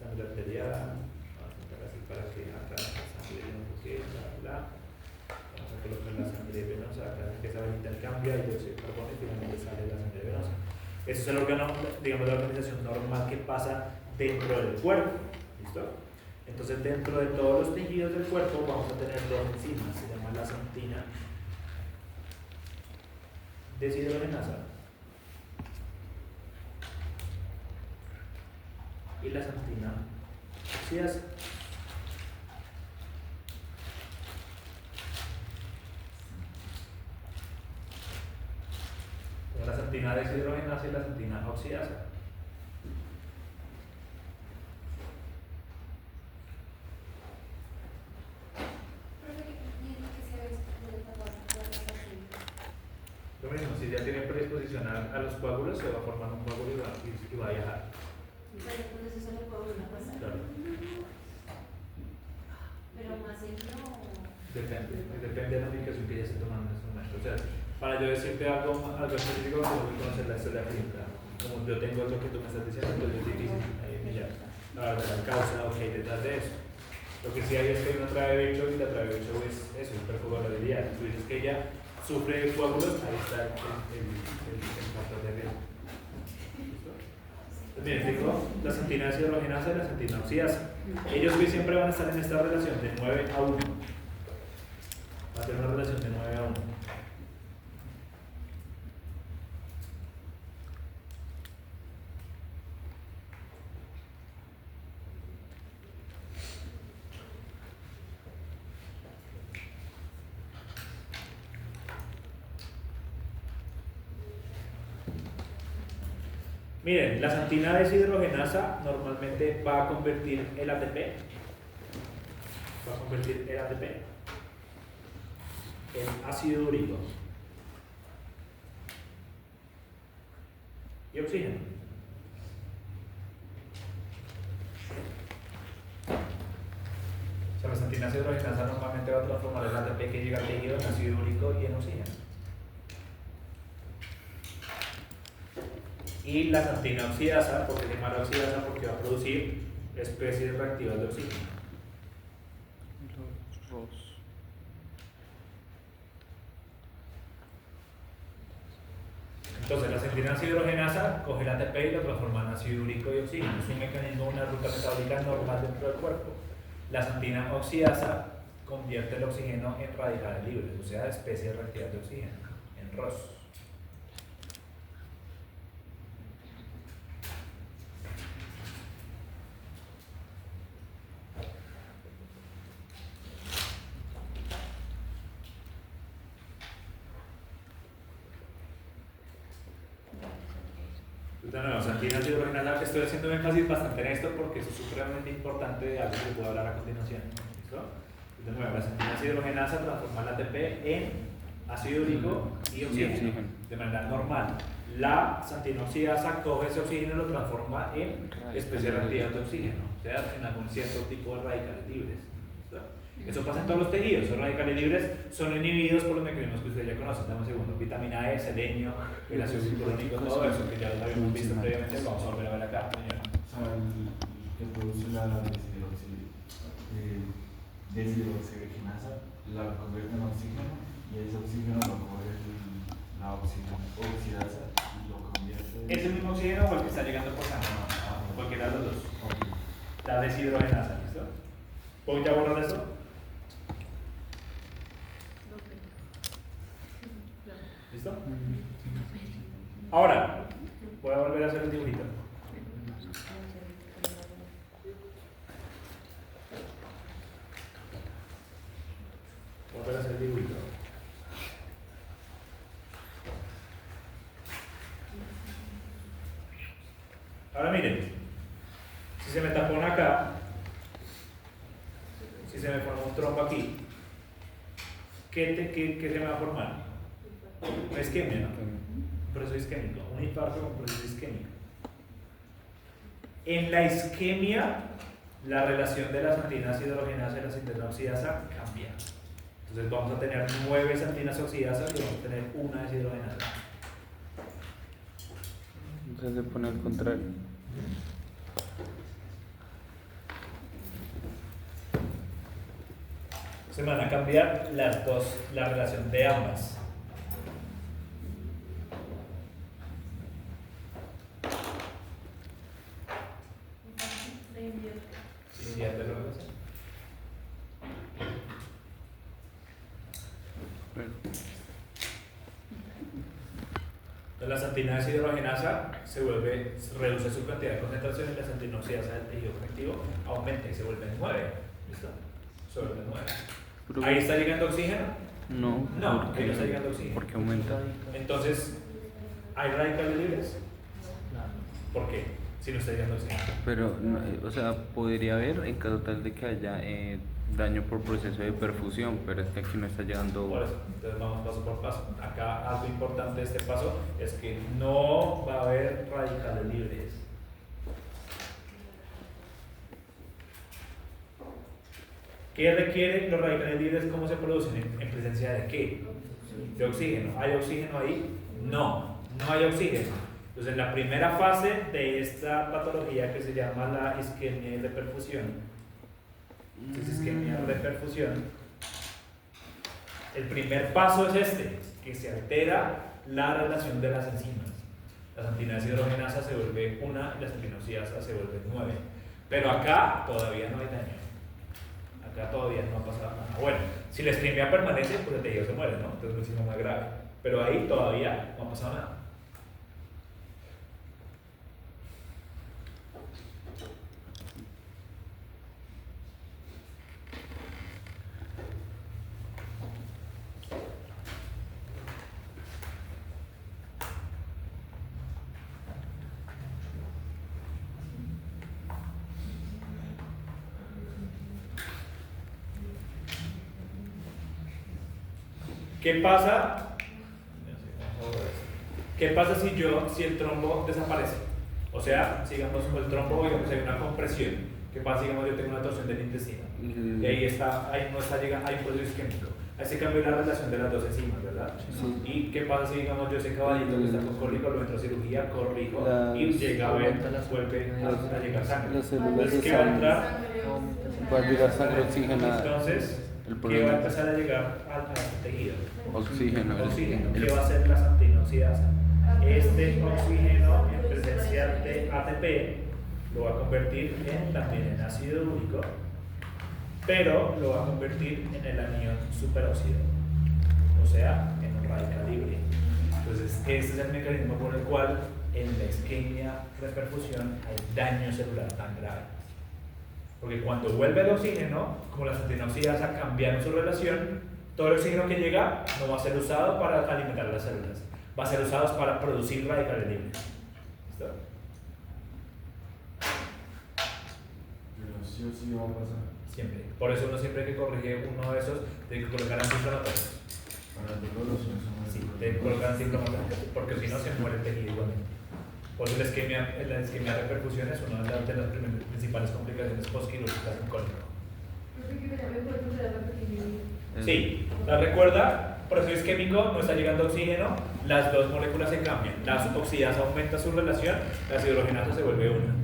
sangre arterial, vamos a intentar así para que acá la sangre no toque, bla, bla. Vamos a colocar la sangre venosa, acá empieza a intercambio y dióxido de carbono y finalmente sale la sangre venosa. Ese es el órgano, digamos, la organización normal que pasa dentro del cuerpo. ¿Listo? Entonces, dentro de todos los tejidos del cuerpo vamos a tener dos enzimas, se llama la xantina deshidrogenasa y la xantina oxidasa. La xantina deshidrogenasa y la xantina oxidasa. Lo mismo, si ya tiene predisposición a los coágulos, se va a formar un coágulo y va a viajar.
Pero entonces eso le puede volver a pasar.
Claro.
Pero más seguido.
Depende de la medicación que ella esté tomando en este momento. O sea, para yo decirte algo específico, tengo que conocer la historia clínica. Como yo tengo lo que tú me estás diciendo, entonces es difícil mirar la verdad, la causa o qué hay detrás de eso. Lo que sí hay es que hay una trabecho y la trabecho es eso, es hipercoagulabilidad. Tú dices que ella sufre de coágulos, ahí está el factor de riesgo. ¿Listo? Entonces, miren, digo, la xantina deshidrogenasa y la xantina oxidasa. Ellos hoy siempre van a estar en esta relación de 9 a 1. Va a ser una relación de 9 a 1. Miren, la santina deshidrogenasa normalmente va a convertir el ATP, en ácido úrico y oxígeno. O sea, la santina deshidrogenasa normalmente va a transformar el ATP que llega al tejido en ácido úrico y en oxígeno. Y la santina oxidasa, ¿por qué se llama oxidasa? Porque va a producir especies reactivas de oxígeno. Entonces, la santina deshidrogenasa coge el ATP y lo transforma en ácido úrico y oxígeno. Es un mecanismo, una ruta metabólica normal dentro del cuerpo. La santina oxidasa convierte el oxígeno en radicales libres, o sea, especies reactivas de oxígeno, en ROS. De nuevo, santina deshidrogenasa, estoy haciendo énfasis bastante en esto porque es supremamente importante de algo que puedo hablar a continuación. ¿Listo? De nuevo, la santina deshidrogenasa transforma el ATP en ácido úrico y oxígeno de manera normal. La santina oxidasa coge ese oxígeno y lo transforma en especies reactivas de oxígeno, o sea, en algún cierto tipo de radicales libres. ¿Listo? Eso pasa en todos los tejidos. Los radicales libres son inhibidos por los mecanismos que ustedes ya conocen. Dame un segundo. Vitamina E, selenio, el ácido ciclónico, todo eso que ya lo habíamos visto previamente, lo vamos a volver a ver acá.
O sea, el que produce la deshidrogenasa la convierte en oxígeno y ese oxígeno lo coge la oxidasa y lo convierte en...
¿Es el mismo oxígeno o el que está llegando por sangre? No, cualquiera de los dos. La deshidrogenasa, ¿listo? ¿Puedo ya borrar esto? ¿Listo? Ahora, voy a volver a hacer el dibujito. Volver a hacer el dibujito. Ahora miren, si se me tapona acá, si se me forma un trombo aquí, ¿qué se me va a formar? Una isquemia, ¿no? Un proceso isquémico, un infarto con un proceso isquémico. En la isquemia, la relación de la santina deshidrogenasa y la santina oxidasa cambia. Entonces vamos a tener 9 santinas oxidasas y vamos a tener una deshidrogenasa.
Entonces se pone al contrario.
Se van a cambiar las dos, la relación de ambas. Se invierte la relación. Entonces, la santina deshidrogenasa reduce su cantidad de concentración y la santina oxidasa del tejido conectivo aumenta y se vuelve 9. ¿Listo? Se vuelve 9. ¿Ahí está llegando oxígeno?
No,
No, ahí no está llegando oxígeno.
porque aumenta.
Entonces, ¿hay radicales libres?
Claro.
¿Por qué? Si no está llegando oxígeno.
Pero, no, o sea, podría haber en caso tal de que haya daño por proceso de perfusión, pero es que aquí no está llegando.
Por eso, entonces vamos paso por paso. Acá algo importante de este paso es que no va a haber radicales libres. ¿Qué requieren los radicales libres? ¿Cómo se producen? ¿En presencia de qué? De oxígeno. ¿Hay oxígeno ahí? No, no hay oxígeno. Entonces, la primera fase de esta patología que se llama la isquemia y reperfusión, entonces, isquemia y reperfusión, el primer paso es este, que se altera la relación de las enzimas. La santina deshidrogenasa se vuelve 1 y la santina oxidasa se vuelve 9. Pero acá todavía no hay daño. Acá todavía no ha pasado nada. Bueno, si la isquemia permanece, pues el tejido se muere, ¿no? Entonces es muchísimo más grave. Pero ahí todavía no ha pasado nada. ¿Qué pasa? ¿Qué pasa si el trombo desaparece? O sea, sigamos con el trombo, digamos, hay una compresión. ¿Qué pasa, digamos, yo tengo una torsión del intestino? Y ahí no está llegando, hay un proceso isquémico. Ahí se cambió la relación de las dos enzimas, ¿verdad?
Sí.
¿Y qué pasa si, digamos, yo ese caballito que está con cólico, lo entro a cirugía, corrijo y llega a ver, vuelve a llegar sangre?
Las células
Entonces, ¿qué va a entrar?
va a llegar sangre oxigenada.
Entonces,
El
¿qué
problema
va a
es
empezar a llegar al tejido?
oxígeno.
Oxígeno. ¿Qué va a hacer la santina oxidasa? Este oxígeno en presencia de ATP lo va a convertir también en ácido úrico, pero lo va a convertir en el anión superóxido, o sea, en un radical libre. Entonces, este es el mecanismo por el cual en la isquemia reperfusión hay daño celular tan grave. Porque cuando vuelve el oxígeno, como la santina oxidasa cambiaron su relación, todo el oxígeno que llega no va a ser usado para alimentar las células, va a ser usado para producir radicales libres. ¿Listo?
Pero sí o sí va a pasar.
Siempre. Por eso uno siempre que corrige uno de esos, tiene que colocar antiinflamatorios.
Para todos los
Sí, tiene que colocar antiinflamatorios, porque si no se muere el tejido igualmente. Por eso la isquemia de reperfusión es una de las principales complicaciones postquirúrgicas en cólico. Sí, la recuerda, proceso isquémico, no está llegando oxígeno, las dos moléculas se cambian, la oxidasa aumenta su relación, la hidrogenasa se vuelve una.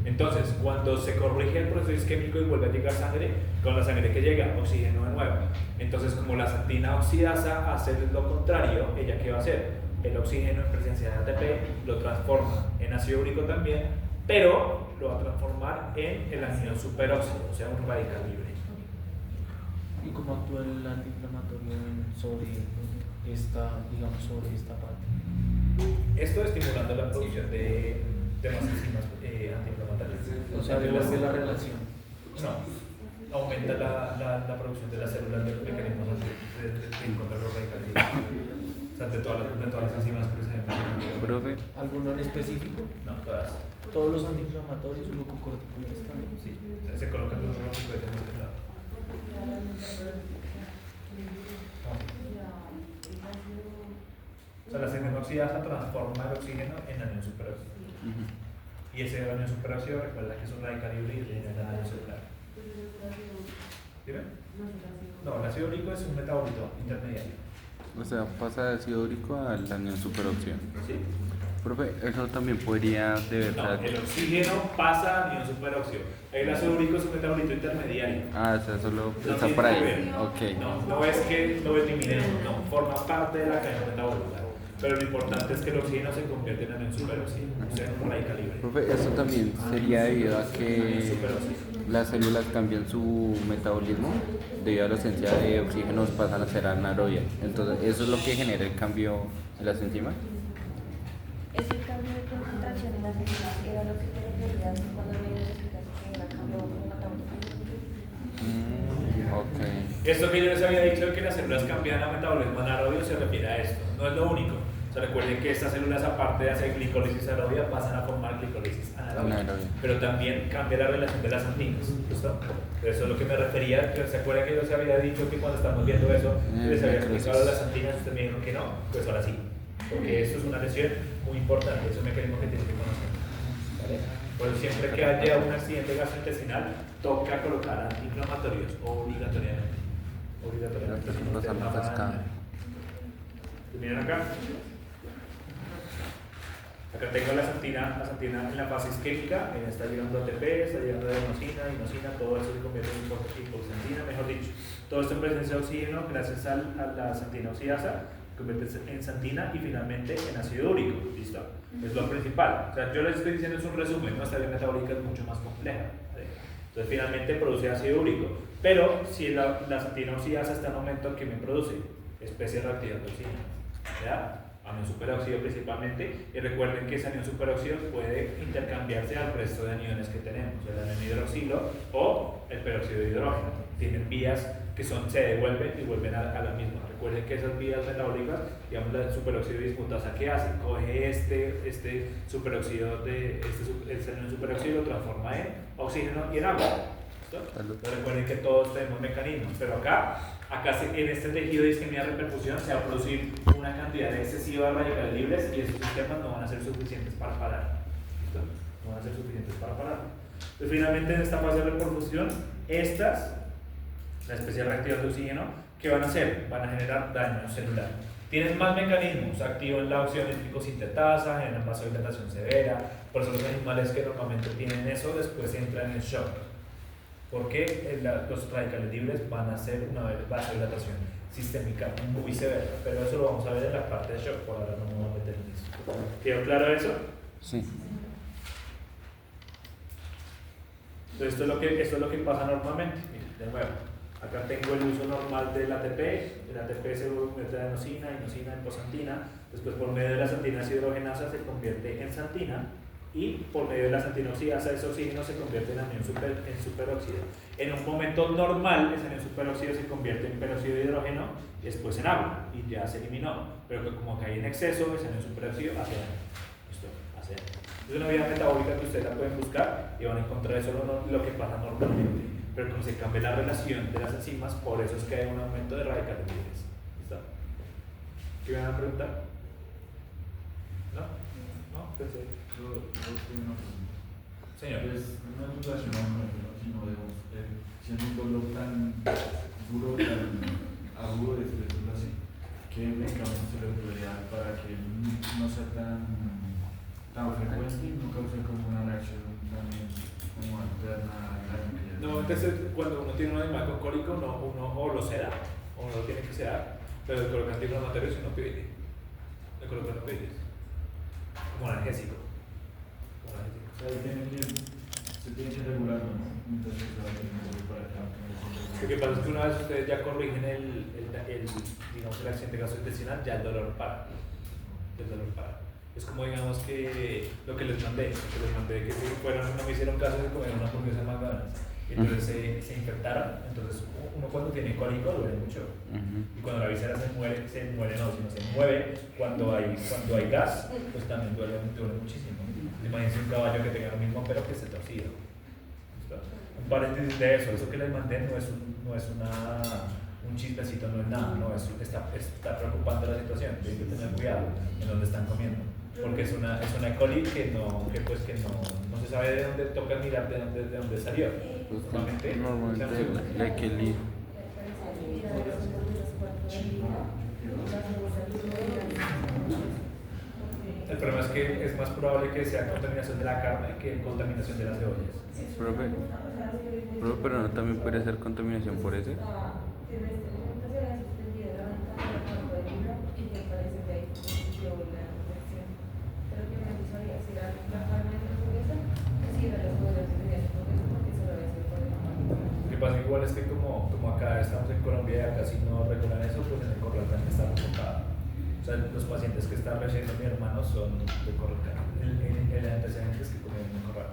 Entonces, cuando se corrige el proceso isquémico y vuelve a llegar sangre, con la sangre que llega, oxígeno de nuevo. Entonces, como la santina oxidasa hace lo contrario, ¿ella qué va a hacer? El oxígeno en presencia de ATP lo transforma en ácido úrico también, pero lo va a transformar en el anión superóxido, o sea, un radical libre.
¿Y cómo actúa el antiinflamatorio sobre esta parte?
Esto estimulando la producción de más enzimas antiinflamatorias.
O sea, devuelve la relación.
No, aumenta la producción de las células de los mecanismos de control radical libre. O sea, de todas las enzimas que se ven.
Profe,
¿Alguno en específico?
No, todas.
Todos los antiinflamatorios, glucocorticoides también.
Sí, se colocan los rojos de este lado. O sea, la santina oxidasa transforma el oxígeno en anión superóxido. Y ese anión superóxido, recuerda que es un radical libre y tiene el anión celular. ¿Dime? No, el ácido úrico es un metabolito intermediario.
o sea, pasa de ácido úrico al anión superóxido.
¿Sí?
Profe, eso también podría deberse
No, el oxígeno pasa a anión superóxido. El ácido úrico es un metabolito intermediario.
o sea, solo
No
está
tiene
por
que
ahí.
ver.
Ok.
No es que lo eliminemos, no, forma parte de la cadena metabólica. Pero lo importante es que el oxígeno se convierte en anión superóxido, o sea, en un radical libre.
Profe, eso también sería debido a que las células cambian su metabolismo debido a la ausencia de oxígeno, pasan a ser anaerobia. Entonces, ¿eso es lo que genera el cambio en las enzimas?
Ese cambio de concentración en las células era lo que te referías cuando me decías que era cambio metabólico.
Ok.
Esto que yo les había dicho de que las células cambian a metabolismo anaerobio se refiere a esto, no es lo único. O sea, recuerden que estas células, aparte de hacer glicólisis aerobia, pasan a formar glicólisis anaerobia. Pero también cambia la relación de las antinas. ¿Listo? Eso es lo que me refería. ¿Se acuerdan que yo les había dicho que cuando estamos viendo eso, les había explicado las antinas? Ustedes me dijeron que no, pues ahora sí. Porque esto es una lesión muy importante, es un mecanismo que tienen que conocer. ¿Vale? Por eso siempre que haya un accidente gastrointestinal, toca colocar antiinflamatorios obligatoriamente. Obligatoriamente. Miren acá. Acá tengo la santina en la fase isquémica, está llegando ATP, está llegando inosina, todo eso se convierte en hipoxantina, mejor dicho. Todo esto en presencia de oxígeno, gracias a la santina oxidasa, convierte en santina y finalmente en ácido úrico. ¿Listo? Es lo principal. O sea, yo les estoy diciendo es un resumen, nuestra vía metabólica es mucho más compleja. ¿Vale? Entonces finalmente produce ácido úrico. Pero si la santina oxidasa está en aumento, ¿qué me produce? Especie reactiva de oxígeno. ¿Ya? Anión superóxido principalmente, y recuerden que ese anión superóxido puede intercambiarse al resto de aniones que tenemos, el anión hidroxilo o el peróxido de hidrógeno. Tienen vías que se devuelven y vuelven a la misma. Recuerden que esas vías metabólicas, digamos la superóxido dismutasa, ¿qué hace? Coge este superóxido este anión superóxido, lo transforma en oxígeno y en agua. ¿Listo?
Salud.
Entonces recuerden que todos tenemos mecanismos, pero acá en este tejido de isquemia de repercusión se va a producir una cantidad excesiva de radicales libres y esos sistemas no van a ser suficientes para parar. ¿Listo? No van a ser suficientes para parar. Entonces, finalmente, en esta fase de repercusión, la especial reactividad de oxígeno, ¿qué van a hacer? Van a generar daño celular. Tienen más mecanismos, activan la oxígeno nítrico sintetasa, generan vasodilatación severa, por eso los animales que normalmente tienen eso después entran en shock, porque los radicales libres van a hacer una vasodilatación sistémica muy severa, pero eso lo vamos a ver en la parte de shock, por ahora no me voy a meter en eso. ¿Quedó claro eso?
Sí.
Entonces esto es lo que pasa normalmente. Miren, de nuevo, acá tengo el uso normal del ATP. El ATP se convierte en adenosina, inosina, en posantina. Después, por medio de las antinas hidrogenasas, se convierte en santina. Y por medio de las antinoxidasa, ese oxígeno se convierte en anión en superóxido. En un momento normal, ese anión superóxido se convierte en peróxido de hidrógeno y después en agua. Y ya se eliminó. Pero que como cae en exceso, ese anión superóxido hace daño. Esto hace daño. Es una vía metabólica que ustedes la pueden buscar y van a encontrar eso lo que pasa normalmente. Pero como se cambia la relación de las enzimas, por eso es que hay un aumento de radicales libres. ¿Listo? ¿Qué me van a preguntar? ¿No? ¿No? Pensé.
Yo tengo una pregunta.
Señor.
Pues no es relacionado con eso, sino digamos, siendo un dolor tan duro, tan agudo, decirlo así, ¿qué medicamento se le podría dar para que no sea tan frecuente y no cause como una reacción también como alterna?
No, entonces cuando uno tiene un animal con cólico, uno o lo seda, o no lo tiene que sedar, pero el colocan antiinflamatorios y no pide. El colocan opioides. Como analgésico.
O sea, se tiene que regular, ¿no? Entonces se va a tener para acá.
Lo que pasa es que una vez ustedes ya corrigen digamos, el accidente gastrointestinal, ya el dolor para. El dolor para. Es como digamos que lo que les mandé, que si no me hicieron caso de comer una hamburguesa en McDonald's. Entonces se infectaron. Entonces uno cuando tiene cólico duele mucho. Y cuando la visera se mueve cuando hay gas, pues también duele muchísimo. Imagínense un caballo que tenga lo mismo pero que esté torcido. Un paréntesis de eso que les mandé no es un chistecito, no es nada, no, está preocupante la situación, tienen que tener cuidado en donde están comiendo, porque es una E. coli que no se sabe de dónde, toca mirar de dónde salió.
Normalmente la que li.
El problema es que es más probable que sea contaminación de la carne que contaminación de las cebollas.
Profe, pero no también puede ser contaminación por ese.
Lo que pasa igual es que como acá estamos en Colombia y acá si no regulan eso, pues en el corral también está enfocado. O sea, los pacientes que están recibiendo mi hermano son de corral. El antecedente es que comieron en corral.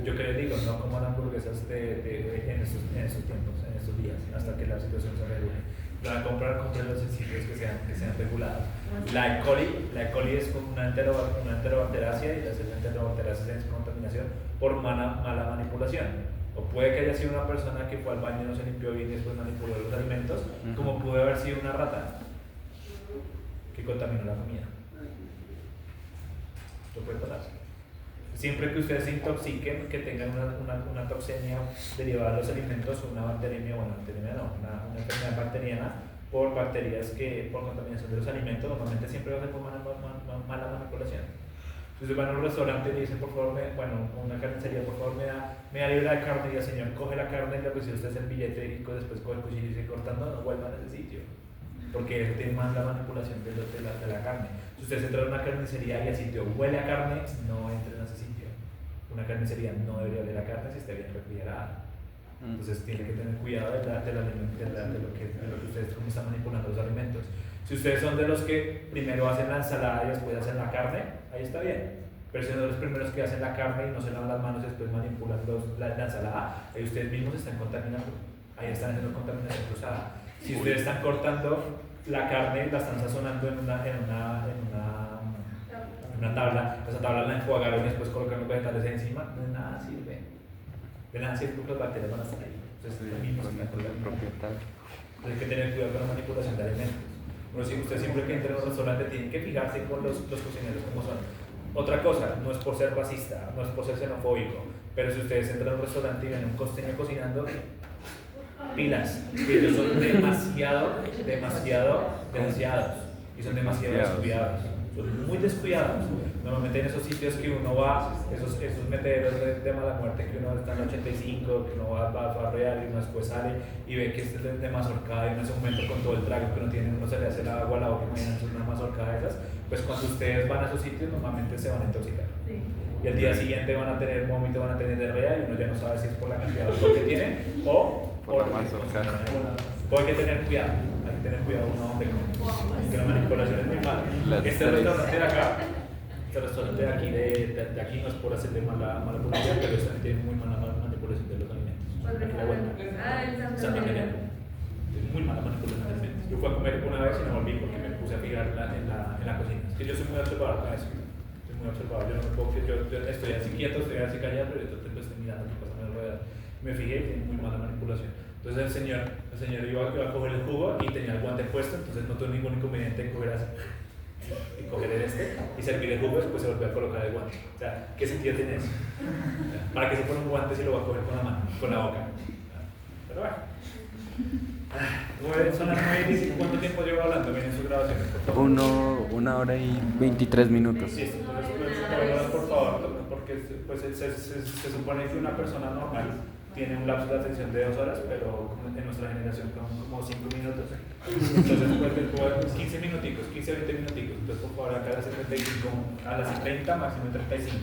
Yo que les digo, no coman hamburguesas en estos tiempos, en estos días, hasta que la situación se regule. Van a comprar los sitios que sean regulados. La E. coli es como una enterobacteriacia y la enterobacteriacia es contaminación por mala manipulación. O puede que haya sido una persona que fue al baño y no se limpió bien y después manipuló los alimentos, como puede haber sido una rata que contaminó la comida. Esto puede pasar. Siempre que ustedes se intoxiquen, que tengan una toxemia derivada de los alimentos o una bacteriemia, una enfermedad bacteriana por bacterias por contaminación de los alimentos, normalmente siempre va a ser por mala manipulación. Entonces van a un restaurante y le dicen, por favor, una carnicería, por favor, me da libra de carne, y el señor coge la carne y le recibe usted el billete y después coge el cuchillo y sigue cortando, no vuelvan a ese sitio, porque eso tiene más la manipulación de la carne. Si ustedes entran a una carnicería y el sitio huele a carne, no entren a ese sitio. Una carnicería no debería oler a carne si está bien refrigerada. Entonces tienen que tener cuidado de lo que ustedes cómo están manipulando los alimentos. Si ustedes son de los que primero hacen la ensalada y después hacen la carne, ahí está bien. Pero si son de los primeros que hacen la carne y no se lavan las manos y después manipulan la ensalada, ahí ustedes mismos están contaminando. Ahí están haciendo contaminación cruzada. Si ustedes están cortando la carne, la están sazonando en una tabla, esa tabla la enjuagaron y después colocan los vegetales encima, no de nada sirve. Vean si las bacterias van a estar ahí. Entonces, lo mismo
con
se está
el propietario.
hay que tener cuidado con la manipulación de alimentos. Bueno, si usted siempre que entre a un restaurante tiene que fijarse con los cocineros cómo son. Otra cosa, no es por ser racista, no es por ser xenofóbico, pero si ustedes entran a un restaurante y ven un costeño cocinando, pilas, que ellos son demasiados y son demasiado descuidados. Son muy descuidados. Normalmente en esos sitios que uno va, esos meteros de mala muerte, que uno está en 85, que uno va a farrear y uno después sale y ve que este es de mazorcada y uno se aumenta con todo el trago que uno tiene, uno se le hace el agua a la boca, imagínense una mazorcada de esas, pues cuando ustedes van a esos sitios normalmente se van a intoxicar.
Sí.
Y al día siguiente van a tener vómito, van a tener diarrea y uno ya no sabe si es por la cantidad de alcohol que tienen o
Por la mazorcada.
o hay que tener cuidado uno donde come. Que la manipulación es muy mala. Este restaurante de acá, este restaurante de aquí, de aquí no es por hacerle mala publicidad, pero este tiene muy mala manipulación de los alimentos. Aquí la vuelta.
En
San Miguel. Muy mala manipulación de alimentos. Yo fui a comer una vez y no volví porque me puse a fijar en la cocina. Es que yo soy muy observador con eso. Soy muy observador. Yo no me puedo que yo estoy así quieto, estoy así callado, pero yo estoy mirando qué pasa a mi alrededor. Me fijé y tiene muy mala manipulación. Entonces el señor iba a coger el jugo y tenía el guante puesto, entonces no tuve ningún inconveniente en coger así y coger y servir el jugo, después se volvió a colocar el guante. O sea, ¿qué sentido tiene eso? ¿Para qué se pone un guante si lo va a coger con la mano, con la boca? Pero bueno. Son las 9:15. ¿Cuánto tiempo llevo hablando? Miren sus grabaciones, por favor.
1 hora y 23 minutos.
Sí, entonces, por favor, porque pues, se supone que una persona normal tiene un lapso de atención de 2 horas, pero en nuestra generación son como 5 minutos. Entonces, pues, 15 minuticos, 15 20 minuticos. Entonces, por favor, acá a las 75, a las 30, máximo 35.